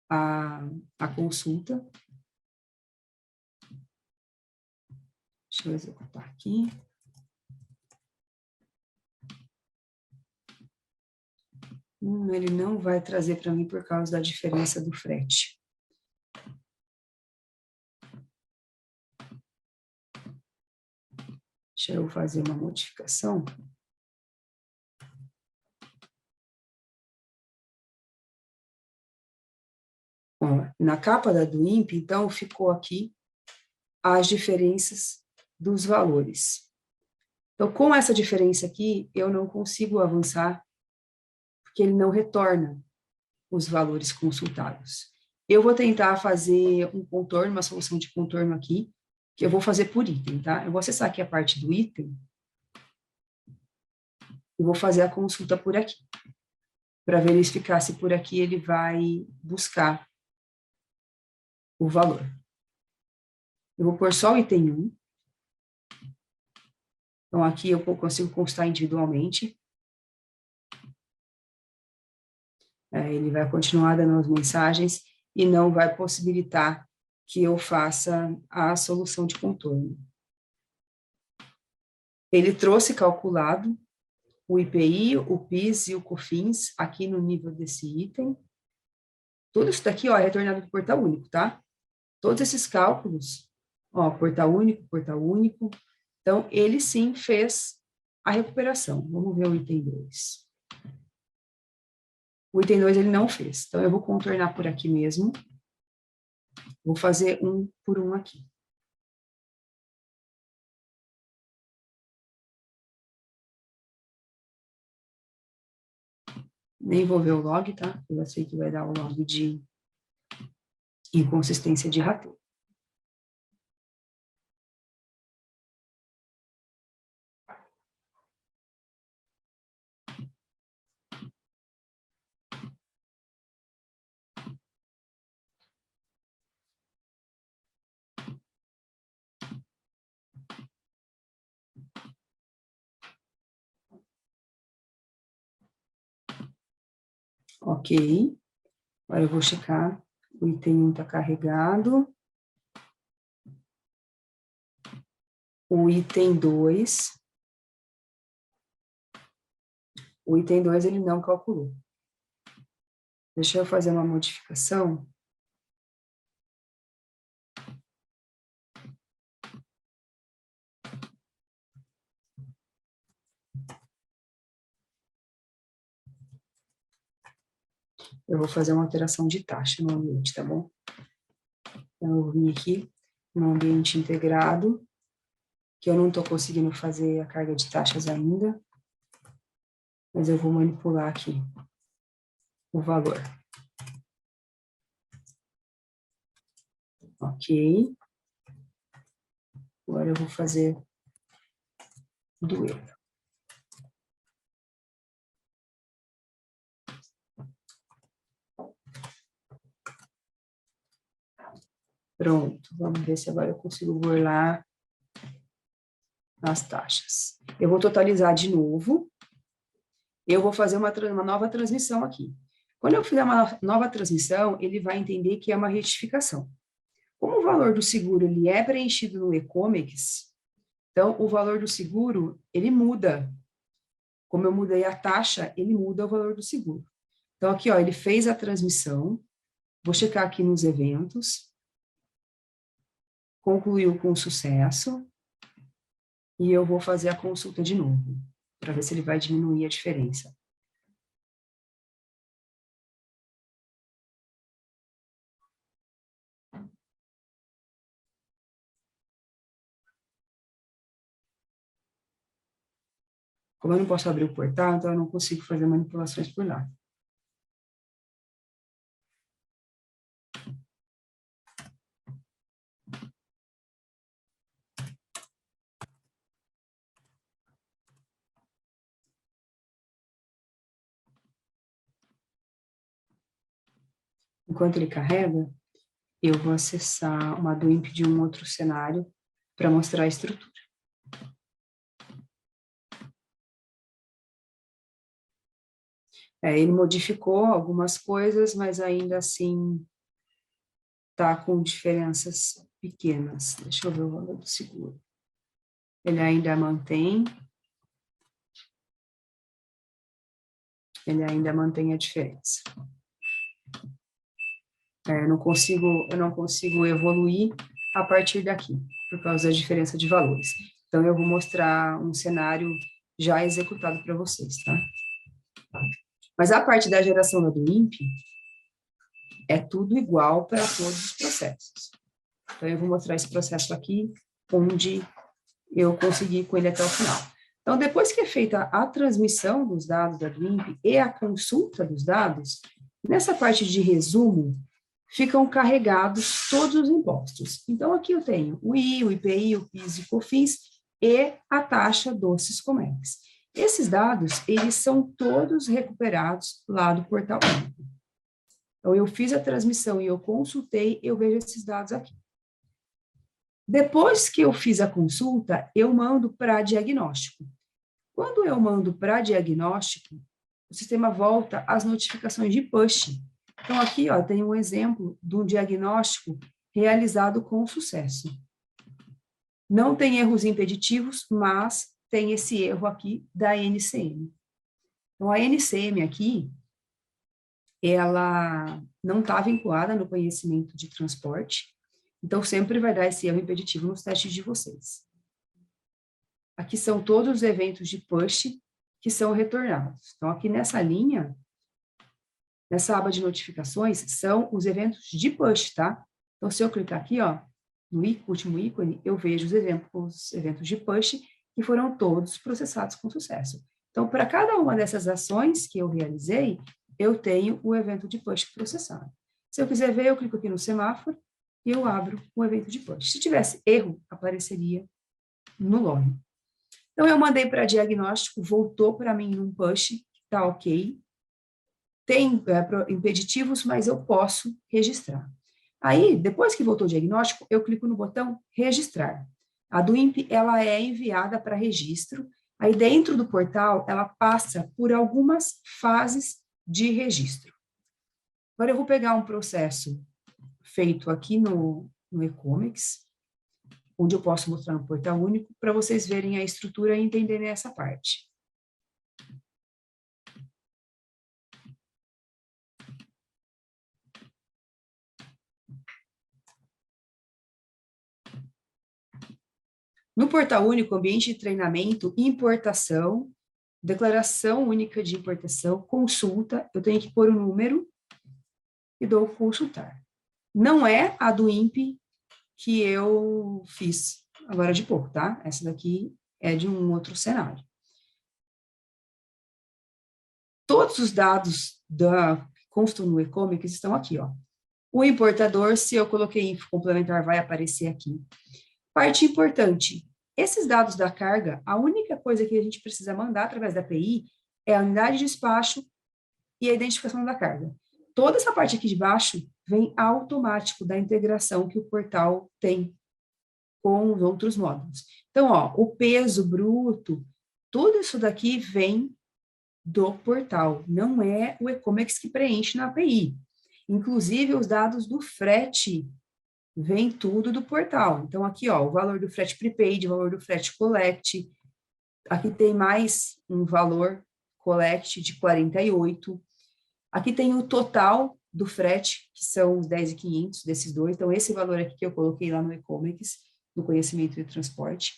a consulta, deixa eu executar aqui. Ele não vai trazer para mim por causa da diferença do frete. Deixa eu fazer uma modificação. Ó, na capa do INPE, então, ficou aqui as diferenças dos valores. Então, com essa diferença aqui, eu não consigo avançar, porque ele não retorna os valores consultados. Eu vou tentar fazer um contorno, uma solução de contorno aqui, que eu vou fazer por item, tá? Eu vou acessar aqui a parte do item, e vou fazer a consulta por aqui, para verificar se por aqui ele vai buscar o valor. Eu vou pôr só o item 1. Então, aqui eu consigo constar individualmente. Ele vai continuar dando as mensagens e não vai possibilitar que eu faça a solução de contorno. Ele trouxe calculado o IPI, o PIS e o COFINS aqui no nível desse item. Tudo isso daqui, ó, é retornado do portal único, tá? Todos esses cálculos, ó, portal único, portal único. Então, ele sim fez a recuperação. Vamos ver o item 2. O item 2 ele não fez. Então, eu vou contornar por aqui mesmo. Vou fazer um por um aqui. Nem vou ver o log, tá? Eu já sei que vai dar o log de inconsistência de rateio. Ok. Agora eu vou checar. O item 1 está carregado. O item 2. O item 2 ele não calculou. Deixa eu fazer uma modificação. Eu vou fazer uma alteração de taxa no ambiente, tá bom? Então, eu vim aqui no ambiente integrado, que eu não estou conseguindo fazer a carga de taxas ainda, mas eu vou manipular aqui o valor. Ok. Agora eu vou fazer do erro. Pronto, vamos ver se agora eu consigo burlar as taxas. Eu vou totalizar de novo. Eu vou fazer uma nova transmissão aqui. Quando eu fizer uma nova transmissão, ele vai entender que é uma retificação. Como o valor do seguro ele é preenchido no e-comics, então o valor do seguro ele muda. Como eu mudei a taxa, ele muda o valor do seguro. Então aqui, ó, ele fez a transmissão. Vou checar aqui nos eventos. Concluiu com sucesso. E eu vou fazer a consulta de novo, para ver se ele vai diminuir a diferença. Como eu não posso abrir o portal, então eu não consigo fazer manipulações por lá. Enquanto ele carrega, eu vou acessar uma do INPE de um outro cenário para mostrar a estrutura. Ele modificou algumas coisas, mas ainda assim está com diferenças pequenas. Deixa eu ver o valor do seguro. Ele ainda mantém a diferença. Eu não consigo evoluir a partir daqui, por causa da diferença de valores. Então, eu vou mostrar um cenário já executado para vocês, tá? Mas a parte da geração da do INPE é tudo igual para todos os processos. Então, eu vou mostrar esse processo aqui, onde eu consegui ir com ele até o final. Então, depois que é feita a transmissão dos dados da do INPE e a consulta dos dados, nessa parte de resumo, ficam carregados todos os impostos. Então, aqui eu tenho o I, o IPI, o PIS e o COFINS e a taxa do Siscomex. Esses dados, eles são todos recuperados lá do portal único. Então, eu fiz a transmissão e eu consultei, eu vejo esses dados aqui. Depois que eu fiz a consulta, eu mando para diagnóstico. Quando eu mando para diagnóstico, o sistema volta as notificações de push. Então, aqui, ó, tem um exemplo de um diagnóstico realizado com sucesso. Não tem erros impeditivos, mas tem esse erro aqui da NCM. Então, a NCM aqui, ela não está vinculada no conhecimento de transporte, então sempre vai dar esse erro impeditivo nos testes de vocês. Aqui são todos os eventos de push que são retornados. Então, aqui nessa linha, nessa aba de notificações, são os eventos de push, tá? Então, se eu clicar aqui, ó, no último ícone, eu vejo os eventos de push que foram todos processados com sucesso. Então, para cada uma dessas ações que eu realizei, eu tenho o evento de push processado. Se eu quiser ver, eu clico aqui no semáforo e eu abro o evento de push. Se tivesse erro, apareceria no log. Então, eu mandei para diagnóstico, voltou para mim num push, tá ok. Tem impeditivos, mas eu posso registrar. Aí, depois que voltou o diagnóstico, eu clico no botão registrar. A do INPE, ela é enviada para registro. Aí, dentro do portal, ela passa por algumas fases de registro. Agora, eu vou pegar um processo feito aqui no e-comics, onde eu posso mostrar no portal único, para vocês verem a estrutura e entenderem essa parte. No portal único, ambiente de treinamento, importação, declaração única de importação, consulta, eu tenho que pôr o número e dou consultar. Não é a do INPE que eu fiz agora de pouco, tá? Essa daqui é de um outro cenário. Todos os dados que constam no e-comics estão aqui, ó. O importador, se eu coloquei info complementar, vai aparecer aqui. Parte importante, esses dados da carga, a única coisa que a gente precisa mandar através da API é a unidade de despacho e a identificação da carga. Toda essa parte aqui de baixo vem automático da integração que o portal tem com os outros módulos. Então, ó, o peso bruto, tudo isso daqui vem do portal, não é o e-comics que preenche na API. Inclusive, os dados do frete vem tudo do portal. Então, aqui, ó, o valor do frete prepaid, o valor do frete collect. Aqui tem mais um valor collect de 48. Aqui tem o total do frete, que são os 10.500 desses dois. Então, esse valor aqui que eu coloquei lá no e-comics, no conhecimento de transporte.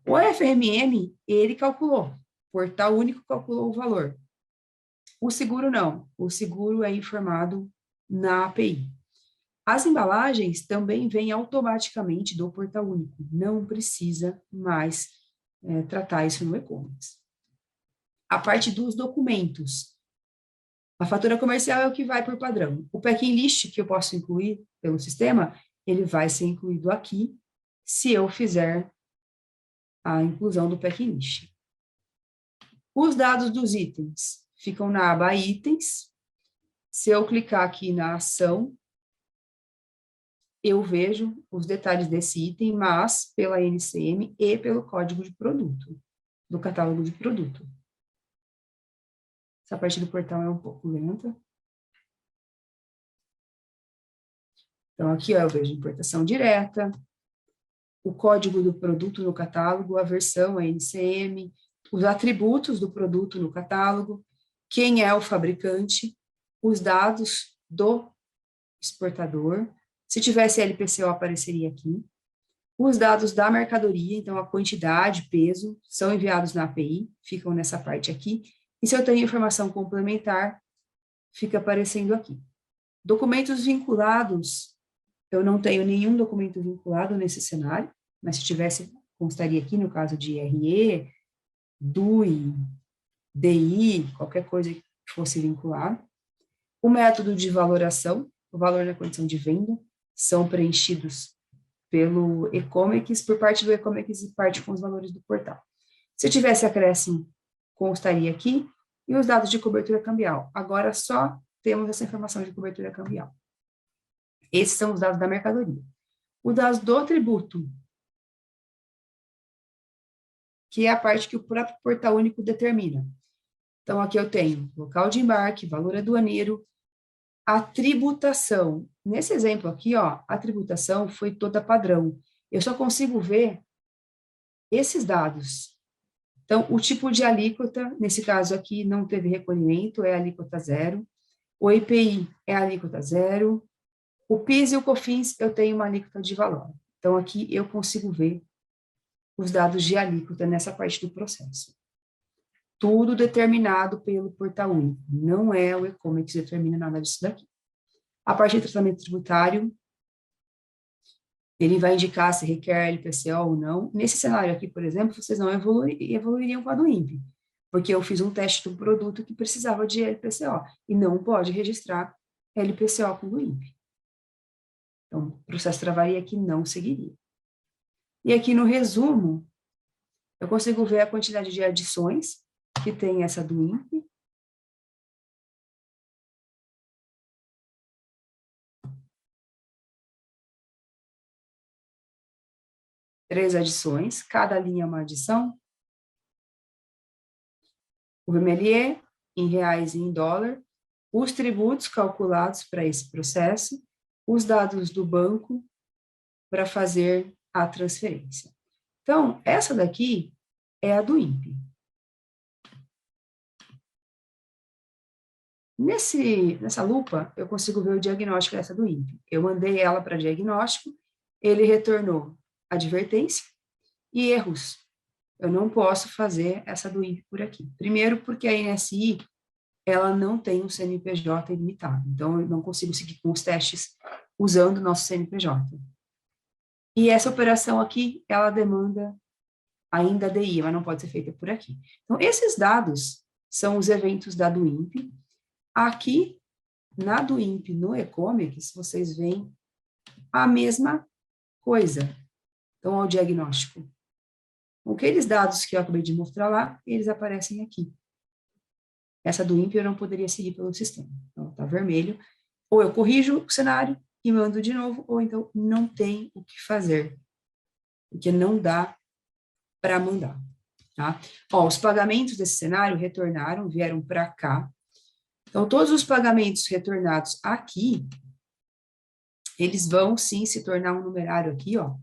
O FRMM, ele calculou. O portal único calculou o valor. O seguro não. O seguro é informado na API. As embalagens também vêm automaticamente do portal único, não precisa mais tratar isso no e-commerce. A parte dos documentos. A fatura comercial é o que vai por padrão. O packing list, que eu posso incluir pelo sistema, ele vai ser incluído aqui, se eu fizer a inclusão do packing list. Os dados dos itens ficam na aba itens. Se eu clicar aqui na ação, eu vejo os detalhes desse item, mas pela NCM e pelo código de produto, do catálogo de produto. Essa parte do portal é um pouco lenta. Então, aqui ó, eu vejo importação direta, o código do produto no catálogo, a versão, a NCM, os atributos do produto no catálogo, quem é o fabricante, os dados do exportador. Se tivesse LPCO, apareceria aqui. Os dados da mercadoria, então a quantidade, peso, são enviados na API, ficam nessa parte aqui. E se eu tenho informação complementar, fica aparecendo aqui. Documentos vinculados, eu não tenho nenhum documento vinculado nesse cenário, mas se tivesse, constaria aqui no caso de RE, DUI, DI, qualquer coisa que fosse vinculado. O método de valoração, o valor na condição de venda, são preenchidos pelo e-comics, por parte do e-comics e parte com os valores do portal. Se tivesse acréscimo, constaria aqui, e os dados de cobertura cambial. Agora só temos essa informação de cobertura cambial. Esses são os dados da mercadoria. Os dados do tributo, que é a parte que o próprio portal único determina. Então, aqui eu tenho local de embarque, valor aduaneiro, a tributação. Nesse exemplo aqui, ó, a tributação foi toda padrão. Eu só consigo ver esses dados. Então, o tipo de alíquota, nesse caso aqui, não teve recolhimento, é alíquota 0. O IPI é alíquota 0. O PIS e o COFINS, eu tenho uma alíquota de valor. Então, aqui eu consigo ver os dados de alíquota nessa parte do processo. Tudo determinado pelo portal único. Não é o e-comics que determina nada disso daqui. A parte de tratamento tributário, ele vai indicar se requer LPCO ou não. Nesse cenário aqui, por exemplo, vocês não evoluiriam com a do INPE, porque eu fiz um teste do produto que precisava de LPCO, e não pode registrar LPCO com o do INPE. Então, o processo travaria aqui, não seguiria. E aqui no resumo, eu consigo ver a quantidade de adições que tem essa do INPE. Três adições, cada linha é uma adição. O VMLE, em reais e em dólar, os tributos calculados para esse processo, os dados do banco para fazer a transferência. Então, essa daqui é a do INPE. Nessa lupa, eu consigo ver o diagnóstico dessa do INPE. Eu mandei ela para diagnóstico, ele retornou advertência e erros. Eu não posso fazer essa do INPE por aqui. Primeiro, porque a NSI, ela não tem um CNPJ ilimitado. Então, eu não consigo seguir com os testes usando o nosso CNPJ. E essa operação aqui, ela demanda ainda a DI, mas não pode ser feita por aqui. Então, esses dados são os eventos da do INPE. Aqui, na do INPE, no e-comics, vocês veem a mesma coisa. Então, ao diagnóstico. Aqueles dados que eu acabei de mostrar lá, eles aparecem aqui. Essa do INPE eu não poderia seguir pelo sistema. Então, está vermelho. Ou eu corrijo o cenário e mando de novo, ou então não tem o que fazer. Porque não dá para mandar. Tá? Ó, os pagamentos desse cenário retornaram, vieram para cá. Então, todos os pagamentos retornados aqui, eles vão, sim, se tornar um numerário aqui, ó.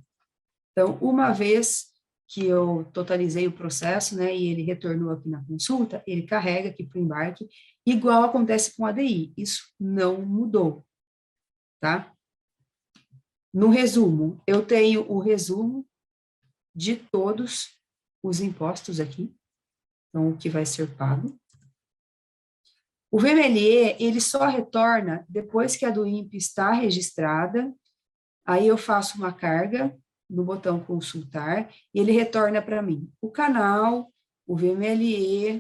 Então, uma vez que eu totalizei o processo, né, e ele retornou aqui na consulta, ele carrega aqui para o embarque, igual acontece com a ADI. Isso não mudou, tá? No resumo, eu tenho o resumo de todos os impostos aqui, então, o que vai ser pago. O VMLE, ele só retorna depois que a do INPE está registrada, aí eu faço uma carga no botão consultar, e ele retorna para mim o canal, o VMLE,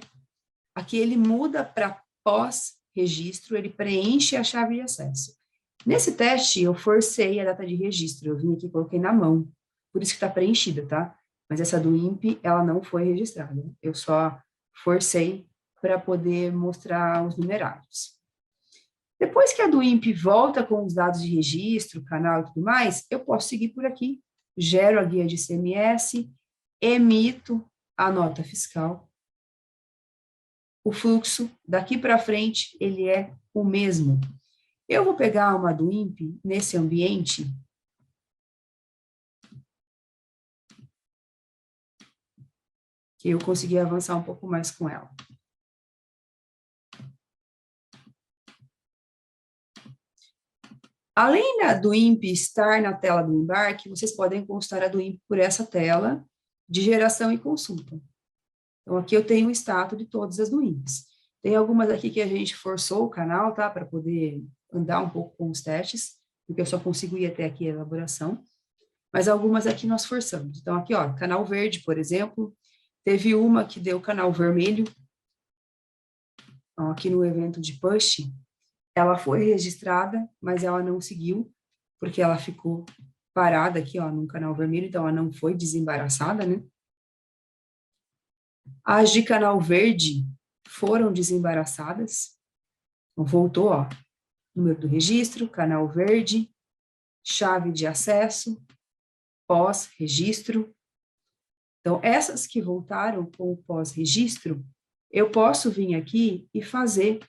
aqui ele muda para pós-registro, ele preenche a chave de acesso. Nesse teste, eu forcei a data de registro, eu vim aqui e coloquei na mão, por isso que está preenchida, tá? Mas essa do INPE, ela não foi registrada, eu só forcei para poder mostrar os numerários. Depois que a do INPE volta com os dados de registro, canal e tudo mais, eu posso seguir por aqui. Gero a guia de ICMS, emito a nota fiscal. O fluxo daqui para frente, ele é o mesmo. Eu vou pegar uma do INPE nesse ambiente. Que eu consegui avançar um pouco mais com ela. Além do INPE estar na tela do embarque, vocês podem consultar a do INPE por essa tela de geração e consulta. Então, aqui eu tenho o status de todas as do INPEs. Tem algumas aqui que a gente forçou o canal, tá? Para poder andar um pouco com os testes, porque eu só consigo ir até aqui a elaboração. Mas algumas aqui nós forçamos. Então, aqui, ó, canal verde, por exemplo, teve uma que deu canal vermelho. Então, aqui no evento de push, ela foi registrada, mas ela não seguiu, porque ela ficou parada aqui, ó, num canal vermelho, então ela não foi desembaraçada, né? As de canal verde foram desembaraçadas. Então, voltou, ó, número do registro, canal verde, chave de acesso, pós-registro. Então, essas que voltaram com o pós-registro, eu posso vir aqui e fazer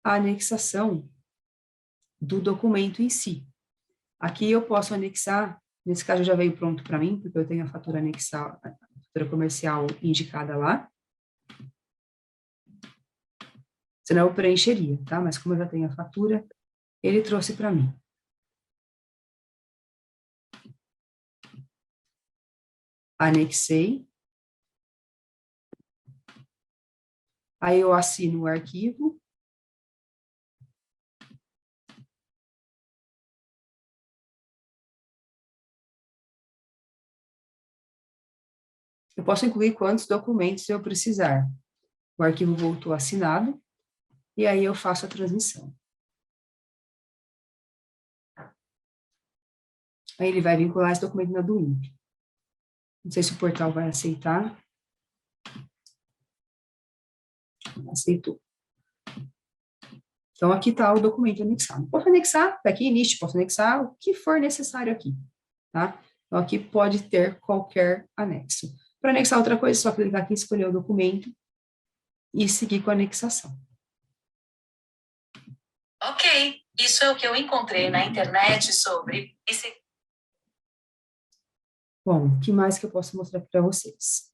a anexação do documento em si. Aqui eu posso anexar, nesse caso já veio pronto para mim, porque eu tenho a fatura anexal, a fatura comercial indicada lá. Senão eu preencheria, tá? Mas como eu já tenho a fatura, ele trouxe para mim. Anexei. Aí eu assino o arquivo. Eu posso incluir quantos documentos eu precisar. O arquivo voltou assinado, e aí eu faço a transmissão. Aí ele vai vincular esse documento na do INPE. Não sei se o portal vai aceitar. Aceitou. Então, aqui está o documento anexado. Posso anexar, está aqui, list, posso anexar o que for necessário aqui, tá? Então, aqui pode ter qualquer anexo. Para anexar outra coisa, é só clicar aqui, escolher o documento e seguir com a anexação. Ok, isso é o que eu encontrei na internet sobre esse. Bom, o que mais que eu posso mostrar para vocês?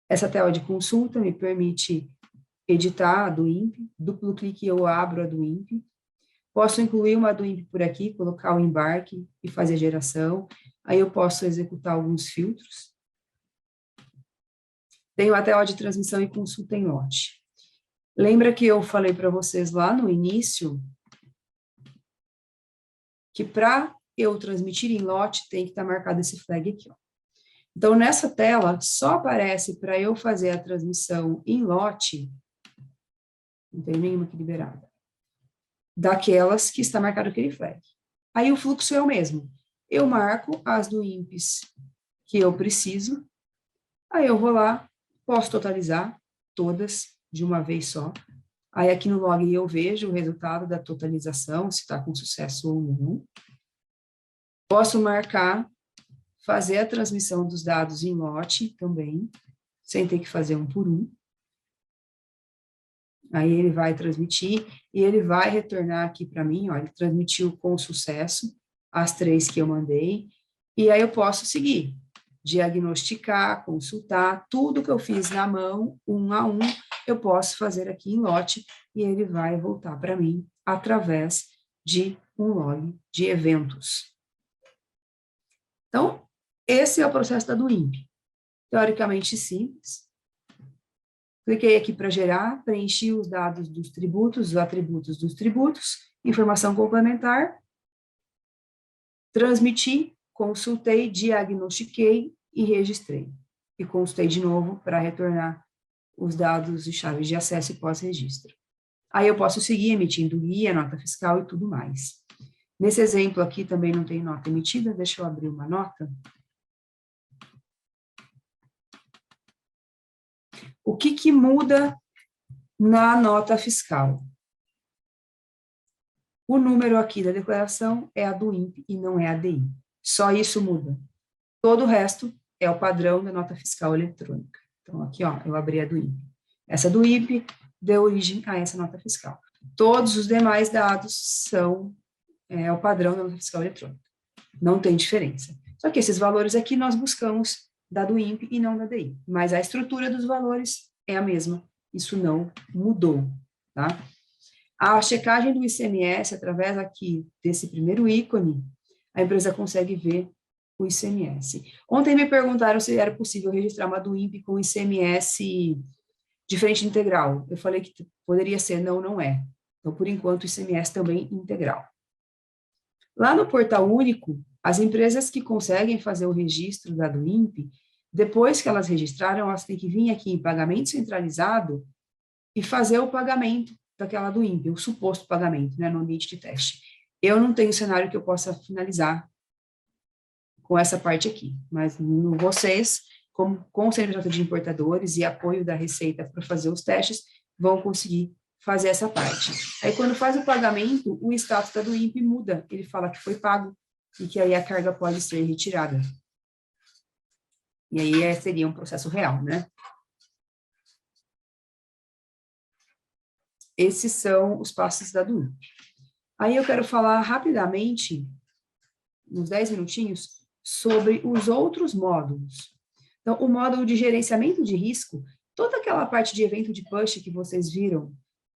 Essa tela de consulta me permite editar a do INPE, duplo clique eu abro a do INPE. Posso incluir uma do INPE por aqui, colocar o embarque e fazer a geração. Aí eu posso executar alguns filtros. Tenho a tela de transmissão e consulta em lote. Lembra que eu falei para vocês lá no início que para eu transmitir em lote tem que estar marcado esse flag aqui, ó. Então, nessa tela, só aparece para eu fazer a transmissão em lote, não tem nenhuma aqui liberada, daquelas que está marcado aquele flag. Aí o fluxo é o mesmo. Eu marco as do INPEs que eu preciso, aí eu vou lá, posso totalizar todas de uma vez só. Aí aqui no log eu vejo o resultado da totalização, se está com sucesso ou não. Posso marcar, fazer a transmissão dos dados em lote também, sem ter que fazer um por um. Aí ele vai transmitir e ele vai retornar aqui para mim, ó, ele transmitiu com sucesso as 3 que eu mandei, e aí eu posso seguir, diagnosticar, consultar, tudo que eu fiz na mão, um a um, eu posso fazer aqui em lote, e ele vai voltar para mim através de um log de eventos. Então, esse é o processo da do INPE. Teoricamente simples. Cliquei aqui para gerar, preenchi os dados dos tributos, os atributos dos tributos, informação complementar, transmiti, consultei, diagnostiquei e registrei. E consultei de novo para retornar os dados e chaves de acesso e pós-registro. Aí eu posso seguir emitindo guia, nota fiscal e tudo mais. Nesse exemplo aqui também não tem nota emitida, deixa eu abrir uma nota. O que muda na nota fiscal? O número aqui da declaração é a do INPE e não é a DI. Só isso muda. Todo o resto é o padrão da nota fiscal eletrônica. Então, aqui, ó, eu abri a do INPE. Essa do INPE deu origem a essa nota fiscal. Todos os demais dados são o padrão da nota fiscal eletrônica. Não tem diferença. Só que esses valores aqui nós buscamos da do INPE e não da DI. Mas a estrutura dos valores é a mesma. Isso não mudou, tá? A checagem do ICMS, através aqui desse primeiro ícone, a empresa consegue ver o ICMS. Ontem me perguntaram se era possível registrar uma do INPE com ICMS diferente integral. Eu falei que poderia ser, não, não é. Então, por enquanto, o ICMS também integral. Lá no Portal Único, as empresas que conseguem fazer o registro da do INPE, depois que elas registraram, elas têm que vir aqui em pagamento centralizado e fazer o pagamento daquela do INPE, o suposto pagamento, né, no ambiente de teste. Eu não tenho cenário que eu possa finalizar com essa parte aqui, mas vocês, com o CNPJ de importadores e apoio da Receita para fazer os testes, vão conseguir fazer essa parte. Aí, quando faz o pagamento, o status da do INPE muda, ele fala que foi pago e que aí a carga pode ser retirada. E aí seria um processo real, né? Esses são os passos da do INPE. Aí eu quero falar rapidamente, uns 10 minutinhos, sobre os outros módulos. Então, o módulo de gerenciamento de risco, toda aquela parte de evento de push que vocês viram,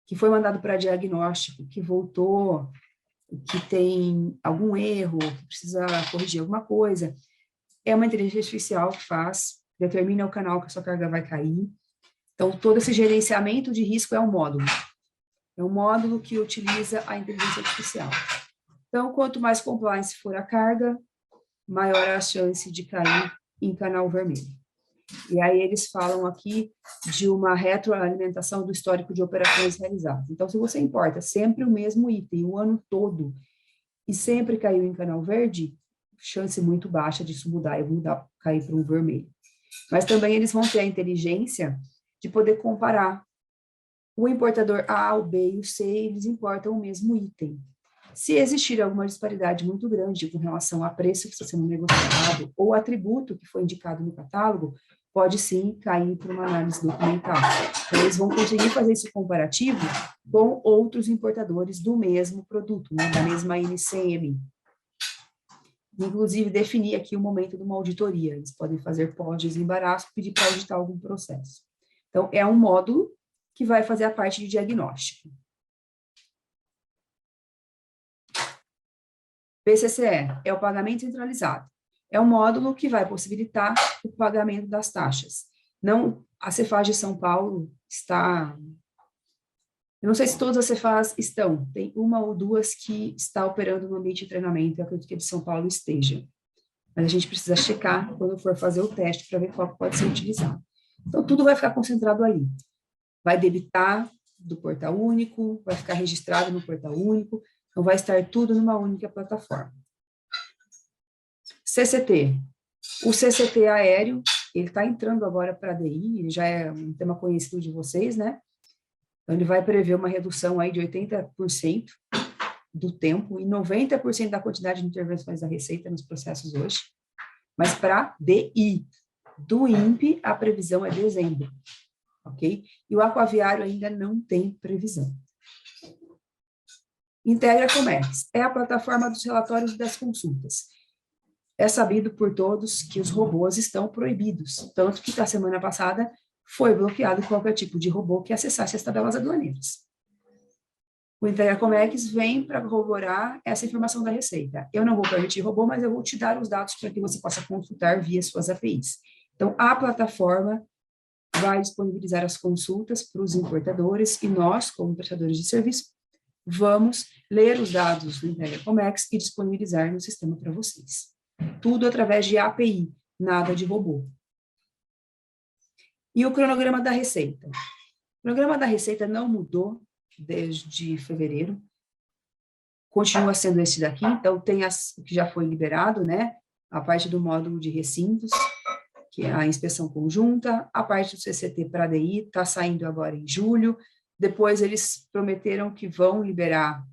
que foi mandado para diagnóstico, que voltou, que tem algum erro, que precisa corrigir alguma coisa, é uma inteligência artificial que faz, determina o canal que a sua carga vai cair. Então, todo esse gerenciamento de risco é um módulo. É um módulo que utiliza a inteligência artificial. Então, quanto mais compliance for a carga, maior a chance de cair em canal vermelho. E aí eles falam aqui de uma retroalimentação do histórico de operações realizadas. Então, se você importa sempre o mesmo item o ano todo e sempre caiu em canal verde, chance muito baixa disso mudar e cair para um vermelho. Mas também eles vão ter a inteligência de poder comparar o importador A, o B e o C, eles importam o mesmo item. Se existir alguma disparidade muito grande com relação a preço que está sendo negociado ou atributo que foi indicado no catálogo, pode sim cair para uma análise documental. Então, eles vão conseguir fazer esse comparativo com outros importadores do mesmo produto, né, da mesma NCM. Inclusive, definir aqui o momento de uma auditoria. Eles podem fazer pós-desembaraço, pedir para auditar algum processo. Então, é um módulo que vai fazer a parte de diagnóstico. PCCE é o pagamento centralizado. É um módulo que vai possibilitar o pagamento das taxas. Não, a Cefaz de São Paulo está... Eu não sei se todas as Cefaz estão. Tem uma ou duas que está operando no ambiente de treinamento. Eu acredito que a de São Paulo esteja. Mas a gente precisa checar quando for fazer o teste para ver qual pode ser utilizado. Então, tudo vai ficar concentrado ali. Vai debitar do Portal Único, vai ficar registrado no Portal Único, então vai estar tudo numa única plataforma. CCT. O CCT aéreo, ele está entrando agora para a DI, ele já é um tema conhecido de vocês, né? Então, ele vai prever uma redução aí de 80% do tempo e 90% da quantidade de intervenções da Receita nos processos hoje. Mas para DI, do INPE, a previsão é dezembro. Ok? E o aquaviário ainda não tem previsão. Integra Comex é a plataforma dos relatórios e das consultas. É sabido por todos que os robôs estão proibidos, tanto que na semana passada foi bloqueado qualquer tipo de robô que acessasse as tabelas aduaneiras. O Integra Comex vem para corroborar essa informação da Receita. Eu não vou permitir robô, mas eu vou te dar os dados para que você possa consultar via suas APIs. Então, a plataforma vai disponibilizar as consultas para os importadores e nós, como prestadores de serviço, vamos ler os dados do Integra Comex e disponibilizar no sistema para vocês. Tudo através de API, nada de robô. E o cronograma da Receita? O cronograma da Receita não mudou desde fevereiro, continua sendo esse daqui, então tem o que já foi liberado, né? A parte do módulo de recintos, que é a inspeção conjunta, a parte do CCT para a DI está saindo agora em julho, depois eles prometeram que vão liberar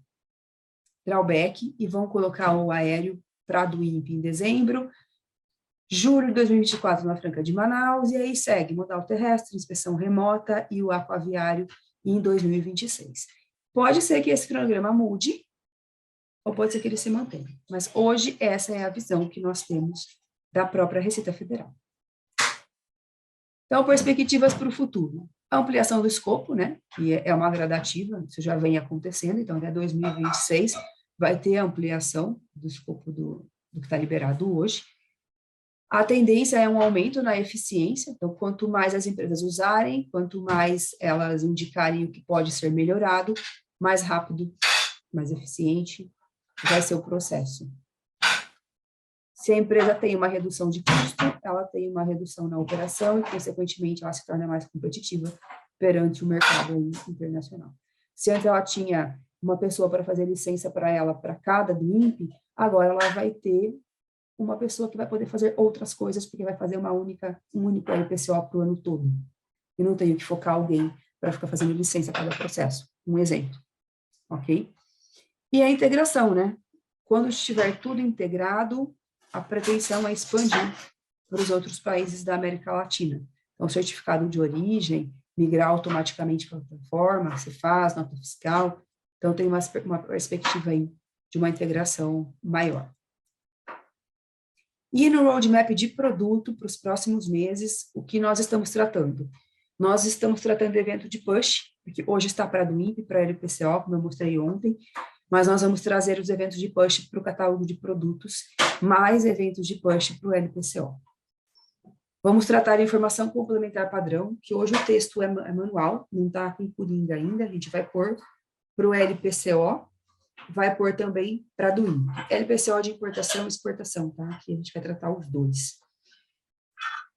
drawback e vão colocar o aéreo para do INPE em dezembro, julho de 2024 na Franca de Manaus, e aí segue modal terrestre, inspeção remota e o aquaviário em 2026. Pode ser que esse cronograma mude, ou pode ser que ele se mantenha, mas hoje essa é a visão que nós temos da própria Receita Federal. Então, perspectivas para o futuro. A ampliação do escopo, né, que é uma gradativa, isso já vem acontecendo, então até 2026 vai ter a ampliação do escopo do que está liberado hoje. A tendência é um aumento na eficiência, então quanto mais as empresas usarem, quanto mais elas indicarem o que pode ser melhorado, mais rápido, mais eficiente vai ser o processo. Se a empresa tem uma redução de custo, ela tem uma redução na operação e, consequentemente, ela se torna mais competitiva perante o mercado internacional. Se antes ela tinha uma pessoa para fazer licença para ela, para cada do INPE, agora ela vai ter uma pessoa que vai poder fazer outras coisas, porque vai fazer um único LPCO para o ano todo. E não tenho que focar alguém para ficar fazendo licença para cada processo. Um exemplo. Ok? E a integração, né? Quando estiver tudo integrado, a pretensão é expandir para os outros países da América Latina. Então, certificado de origem, migrar automaticamente para a plataforma, se faz, nota fiscal. Então, tem uma perspectiva aí de uma integração maior. E no roadmap de produto para os próximos meses, o que nós estamos tratando? Nós estamos tratando do evento de push, porque hoje está para do INPE, para a LPCO, como eu mostrei ontem, mas nós vamos trazer os eventos de push para o catálogo de produtos, mais eventos de push para o LPCO. Vamos tratar de informação complementar padrão, que hoje o texto é manual, não está com Coringa ainda, a gente vai pôr para o LPCO, vai pôr também para do INPE. LPCO de importação e exportação, tá? Aqui a gente vai tratar os dois.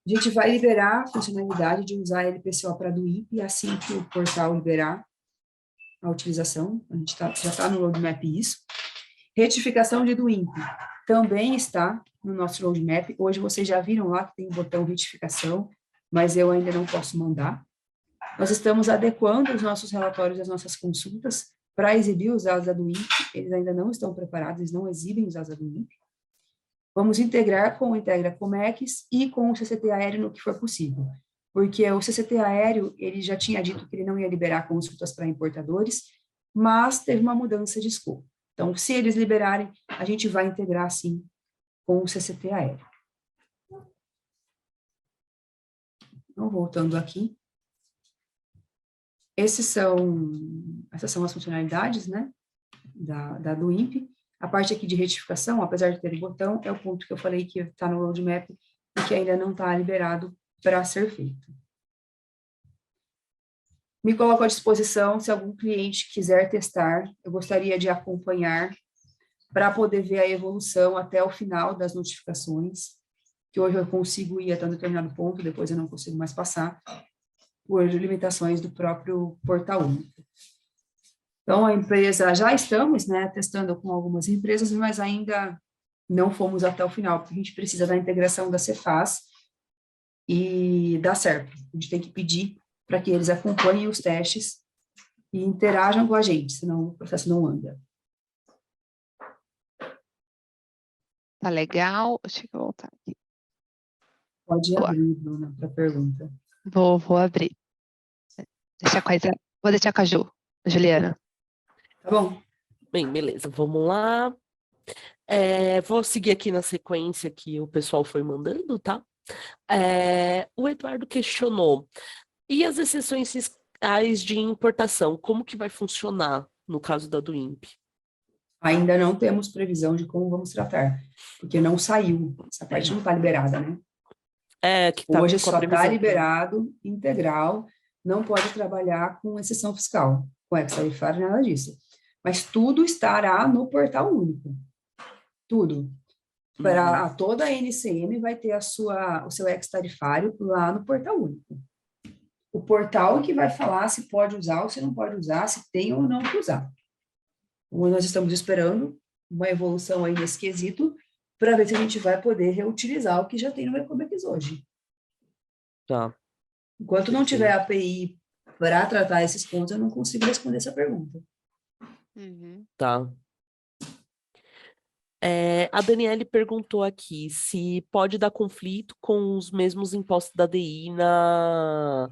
A gente vai liberar a funcionalidade de usar LPCO para do INPE, assim que o portal liberar a utilização, a gente já está no roadmap isso. Retificação de do INPE também está no nosso roadmap. Hoje vocês já viram lá que tem o botão retificação, mas eu ainda não posso mandar. Nós estamos adequando os nossos relatórios às nossas consultas para exibir os dados da do INPE. Eles ainda não estão preparados, eles não exibem os dados da do INPE. Vamos integrar com o Integra Comex e com o CCT aéreo no que for possível. Porque o CCT aéreo, ele já tinha dito que ele não ia liberar consultas para importadores, mas teve uma mudança de escopo. Então, se eles liberarem, a gente vai integrar, sim, com o CCT aéreo. Então, voltando aqui. Essas são as funcionalidades, né, da do INPE. A parte aqui de retificação, apesar de ter o botão, é o ponto que eu falei que está no roadmap e que ainda não está liberado para ser feito. Me coloco à disposição, se algum cliente quiser testar, eu gostaria de acompanhar para poder ver a evolução até o final das notificações, que hoje eu consigo ir até um determinado ponto, depois eu não consigo mais passar, por limitações do próprio portal único. Então, a empresa, já estamos, né, testando com algumas empresas, mas ainda não fomos até o final, porque a gente precisa da integração da Cefaz e da Serpro. A gente tem que pedir para que eles acompanhem os testes e interajam com a gente, senão o processo não anda. Tá legal. Deixa eu voltar aqui. Pode Boa. abrir, Bruna, para a pergunta. Vou abrir. Vou deixar com a Juliana. Tá bom? Bem, beleza, vamos lá. Vou seguir aqui na sequência que o pessoal foi mandando, tá? O Eduardo questionou, e as exceções fiscais de importação, como que vai funcionar no caso da do INPE? Ainda não temos previsão de como vamos tratar, porque não saiu, essa parte não está liberada, né? Que tá Hoje com a só previsão, está né? liberado, integral, não pode trabalhar com exceção fiscal, com ex-tarifário, nada disso. Mas tudo estará no portal único. Tudo. Para toda a NCM vai ter o seu ex-tarifário lá no portal único. O portal que vai falar se pode usar ou se não pode usar, se tem ou não que usar. Nós estamos esperando uma evolução aí nesse quesito para ver se a gente vai poder reutilizar o que já tem no Ecomex hoje. Tá. Enquanto não tiver API para tratar esses pontos, eu não consigo responder essa pergunta. Uhum. Tá. A Daniele perguntou aqui se pode dar conflito com os mesmos impostos da DI na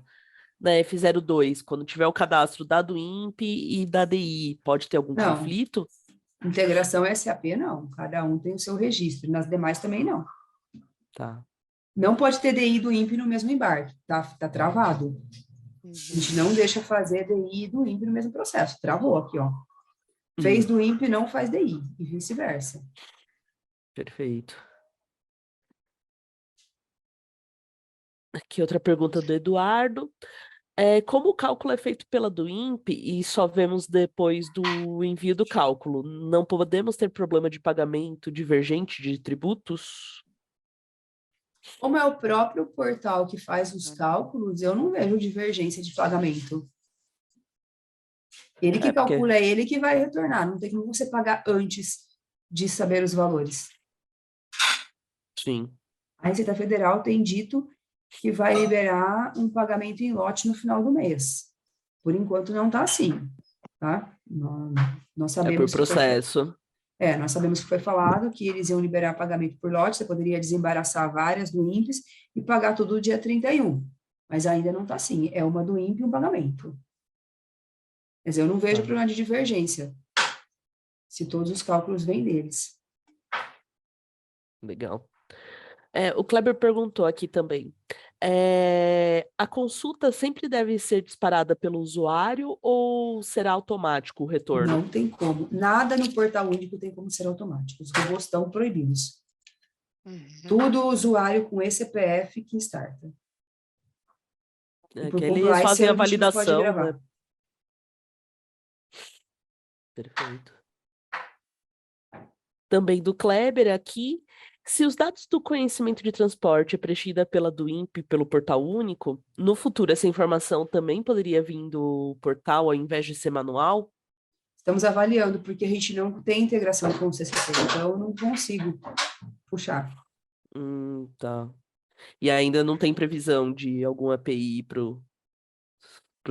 F02, quando tiver o cadastro da do INPE e da DI, pode ter algum Não, conflito? integração SAP não, cada um tem o seu registro, nas demais também não. Tá. Não pode ter DI do INPE no mesmo embarque, tá travado. A gente não deixa fazer DI do INPE no mesmo processo, travou aqui, ó. Fez do INPE, não faz DI, e vice-versa. Perfeito. Aqui outra pergunta do Eduardo. Como o cálculo é feito pela do INPE e só vemos depois do envio do cálculo, não podemos ter problema de pagamento divergente de tributos? Como é o próprio portal que faz os cálculos, eu não vejo divergência de pagamento. Ele que Porque calcula, é ele que vai retornar. Não tem como você pagar antes de saber os valores. sim. A Receita Federal tem dito que vai liberar um pagamento em lote no final do mês. Por enquanto não está assim, tá? Nós É por sabemos processo. nós sabemos que foi falado que eles iam liberar pagamento por lote, você poderia desembaraçar várias do INPES e pagar tudo no dia 31. Mas ainda não está assim, é uma do INPE e um pagamento. Mas eu não vejo problema de divergência, se todos os cálculos vêm deles. Legal. O Kleber perguntou aqui também. A consulta sempre deve ser disparada pelo usuário ou será automático o retorno? Não tem como. Nada no portal único tem como ser automático. Os robôs estão proibidos. Tudo usuário com esse CPF que starta. E por Que eles compliance, fazem a a gente não pode validação, gravar. né? Perfeito. Também do Kleber aqui. Se os dados do conhecimento de transporte é preenchida pela do INPE pelo portal único, no futuro essa informação também poderia vir do portal ao invés de ser manual? Estamos avaliando, porque a gente não tem integração com o CCC, então eu não consigo puxar. Tá. E ainda não tem previsão de alguma API pro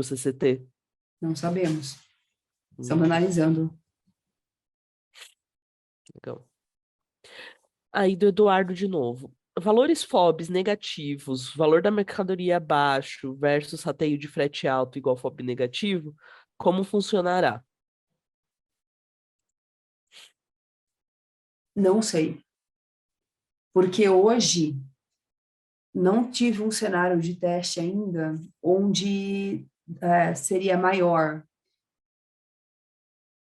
CCT? Não sabemos. Estamos analisando. Legal. Aí do Eduardo de novo. Valores FOBs negativos, valor da mercadoria baixo versus rateio de frete alto igual FOB negativo, como funcionará? Não sei. Porque hoje não tive um cenário de teste ainda onde seria maior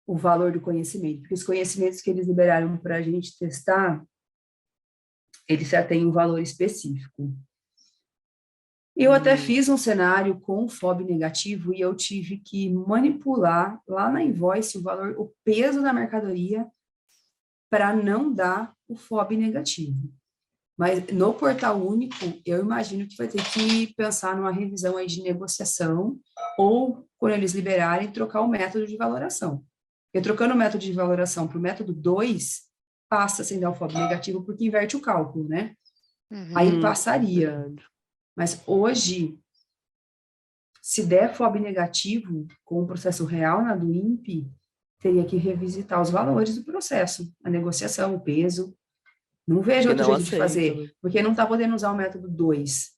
o valor do conhecimento, porque os conhecimentos que eles liberaram para a gente testar, eles já têm um valor específico. Eu até fiz um cenário com FOB negativo e eu tive que manipular lá na invoice o valor, o peso da mercadoria para não dar o FOB negativo. Mas no portal único, eu imagino que vai ter que pensar numa revisão aí de negociação ou, quando eles liberarem, trocar o método de valoração. Porque trocando o método de valoração para o método 2, passa sem dar o FOB negativo, porque inverte o cálculo, né? Aí passaria. Verdade. Mas hoje, se der FOB negativo com o processo real na do INPE, teria que revisitar os valores do processo, a negociação, o peso. Não vejo Porque outro não jeito de fazer, aceita, né? porque não está podendo usar o método 2.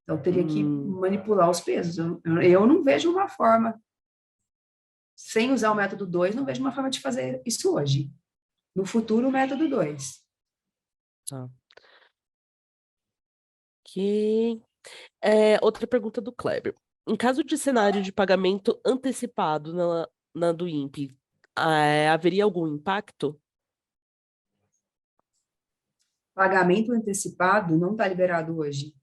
Então, teria que manipular os pesos. Eu não vejo uma forma, sem usar o método 2, não vejo uma forma de fazer isso hoje. No futuro, o método 2. Tá. Ok. Outra pergunta do Kleber. Em caso de cenário de pagamento antecipado na do INPE, haveria algum impacto? Pagamento antecipado não está liberado hoje.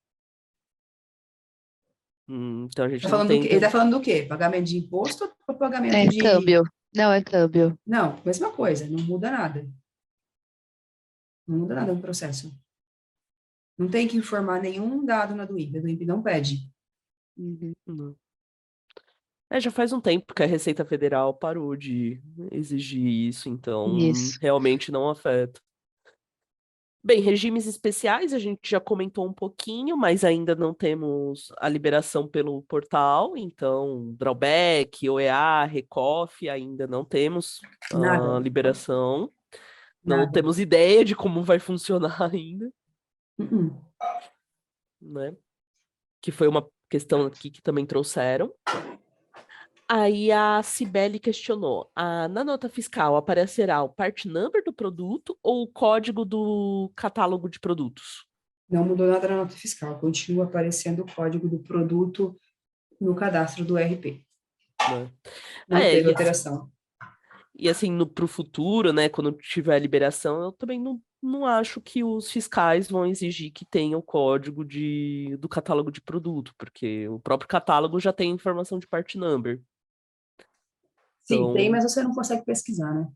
Então a gente Tá não falando do tem. quê? Ele está falando do quê? Pagamento de imposto ou pagamento É de... câmbio. Não, é câmbio. Não, mesma coisa, não muda nada. Não muda nada no processo. Não tem que informar nenhum dado na do INPE, a do INPE não pede. Não. Já faz um tempo que a Receita Federal parou de exigir isso, então Isso. realmente não afeta. Bem, regimes especiais a gente já comentou um pouquinho, mas ainda não temos a liberação pelo portal, então drawback, OEA, Recoff, ainda não temos a Nada. liberação. Não Nada. temos ideia de como vai funcionar ainda, Uh-uh. né? Que foi uma questão aqui que também trouxeram. Aí a Cibele questionou: na nota fiscal aparecerá o part number do produto ou o código do catálogo de produtos? Não mudou nada na nota fiscal, continua aparecendo o código do produto no cadastro do RP. Né? Não É, teve e, alteração. e assim, pro futuro, né, quando tiver a liberação, eu também não acho que os fiscais vão exigir que tenha o código do catálogo de produto, porque o próprio catálogo já tem informação de part number. Sim, tem, Então, mas você não consegue pesquisar, né?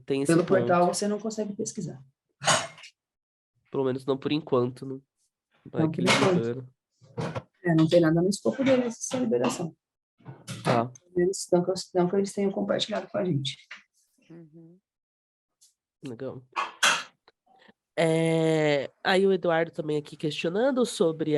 tem esse Pelo portal ponto. você não consegue pesquisar. Pelo menos não por enquanto, né? Vai Então, que por eles enquanto, liberam. não tem nada no escopo deles essa liberação. Tá. Eles, não que eles tenham compartilhado com a gente. Uhum. Legal. Aí o Eduardo também aqui questionando sobre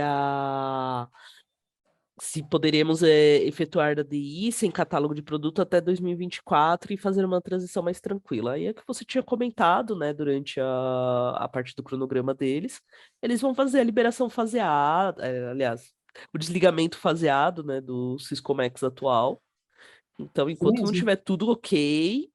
se poderíamos efetuar a DI sem catálogo de produto até 2024 e fazer uma transição mais tranquila. Aí é que você tinha comentado, né, durante a parte do cronograma deles, eles vão fazer a liberação faseada, aliás, o desligamento faseado, né, do Syscomex atual. Então, Isso enquanto não mesmo. tiver tudo ok,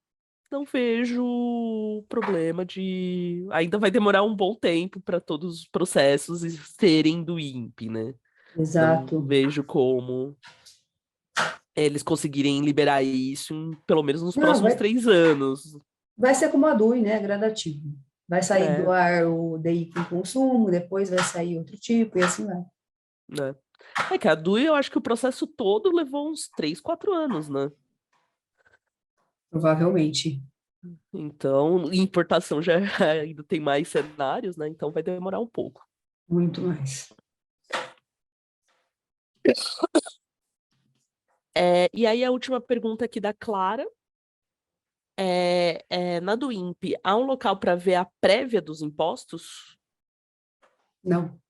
não vejo problema de. Ainda vai demorar um bom tempo para todos os processos serem do INPE, né? Não Exato. vejo como eles conseguirem liberar isso, pelo menos nos Não, próximos 3 anos, vai ser como a DUI, né? Gradativo. Vai sair do né? ar o DI com consumo, depois vai sair outro tipo e assim vai. Né? É que a DUI, eu acho que o processo todo levou uns 3, 4 anos, né? Provavelmente. Então, importação já ainda tem mais cenários, né? Então vai demorar um pouco. Muito mais. E aí a última pergunta aqui da Clara. Na do INPE, há um local para ver a prévia dos impostos? Não.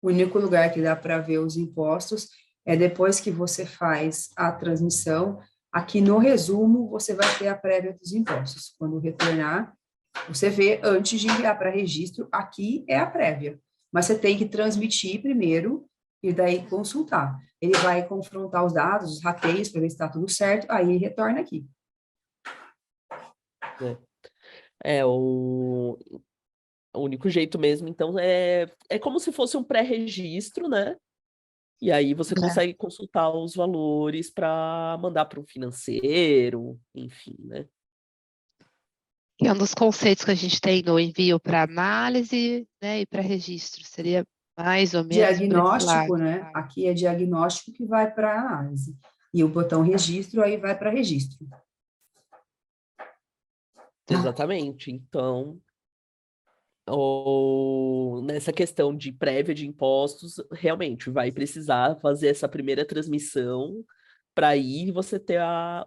O único lugar que dá para ver os impostos é depois que você faz a transmissão. Aqui no resumo, você vai ter a prévia dos impostos. Quando retornar, você vê antes de enviar para registro, aqui é a prévia. Mas você tem que transmitir primeiro e daí consultar. Ele vai confrontar os dados, os rateios, para ver se está tudo certo, aí retorna aqui. O único jeito mesmo, então, é como se fosse um pré-registro, né? E aí você consegue consultar os valores para mandar para o financeiro, enfim, né? Que é um dos conceitos que a gente tem no envio para análise, né, e para registro. Seria mais ou menos por esse lado. Diagnóstico, né? Aqui é diagnóstico que vai para análise. E o botão registro aí vai para registro. Exatamente. Então, nessa questão de prévia de impostos, realmente vai precisar fazer essa primeira transmissão para aí você ter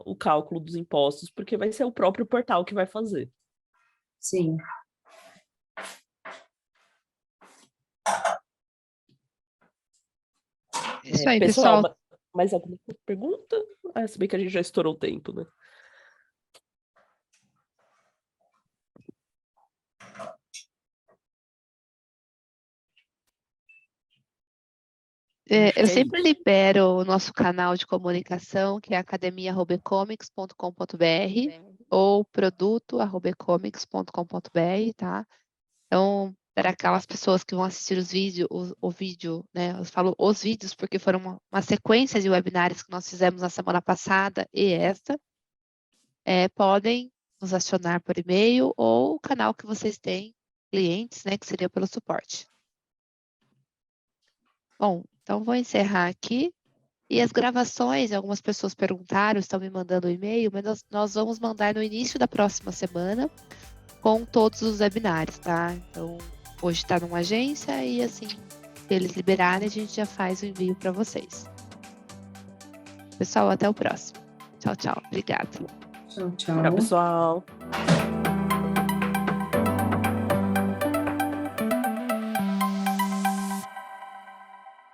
o cálculo dos impostos, porque vai ser o próprio portal que vai fazer. Sim. Isso aí, Pessoal, pessoal. mais alguma pergunta? Se bem que a gente já estourou o tempo, né? Acho Eu que é sempre isso. libero o nosso canal de comunicação, que é academia@ecomics.com.br ou produto@ecomics.com.br, tá? Então, para aquelas pessoas que vão assistir os vídeos, o vídeo, né? Eu falo os vídeos porque foram uma sequência de webinários que nós fizemos na semana passada e esta. Podem nos acionar por e-mail ou o canal que vocês têm, clientes, né? Que seria pelo suporte. Bom, então vou encerrar aqui. E as gravações, algumas pessoas perguntaram, estão me mandando e-mail, mas nós vamos mandar no início da próxima semana com todos os webinários, tá? Então, hoje está numa agência e assim, se eles liberarem, a gente já faz o envio para vocês. Pessoal, até o próximo. Tchau, tchau. Obrigada. Tchau, Tchau, tchau. pessoal.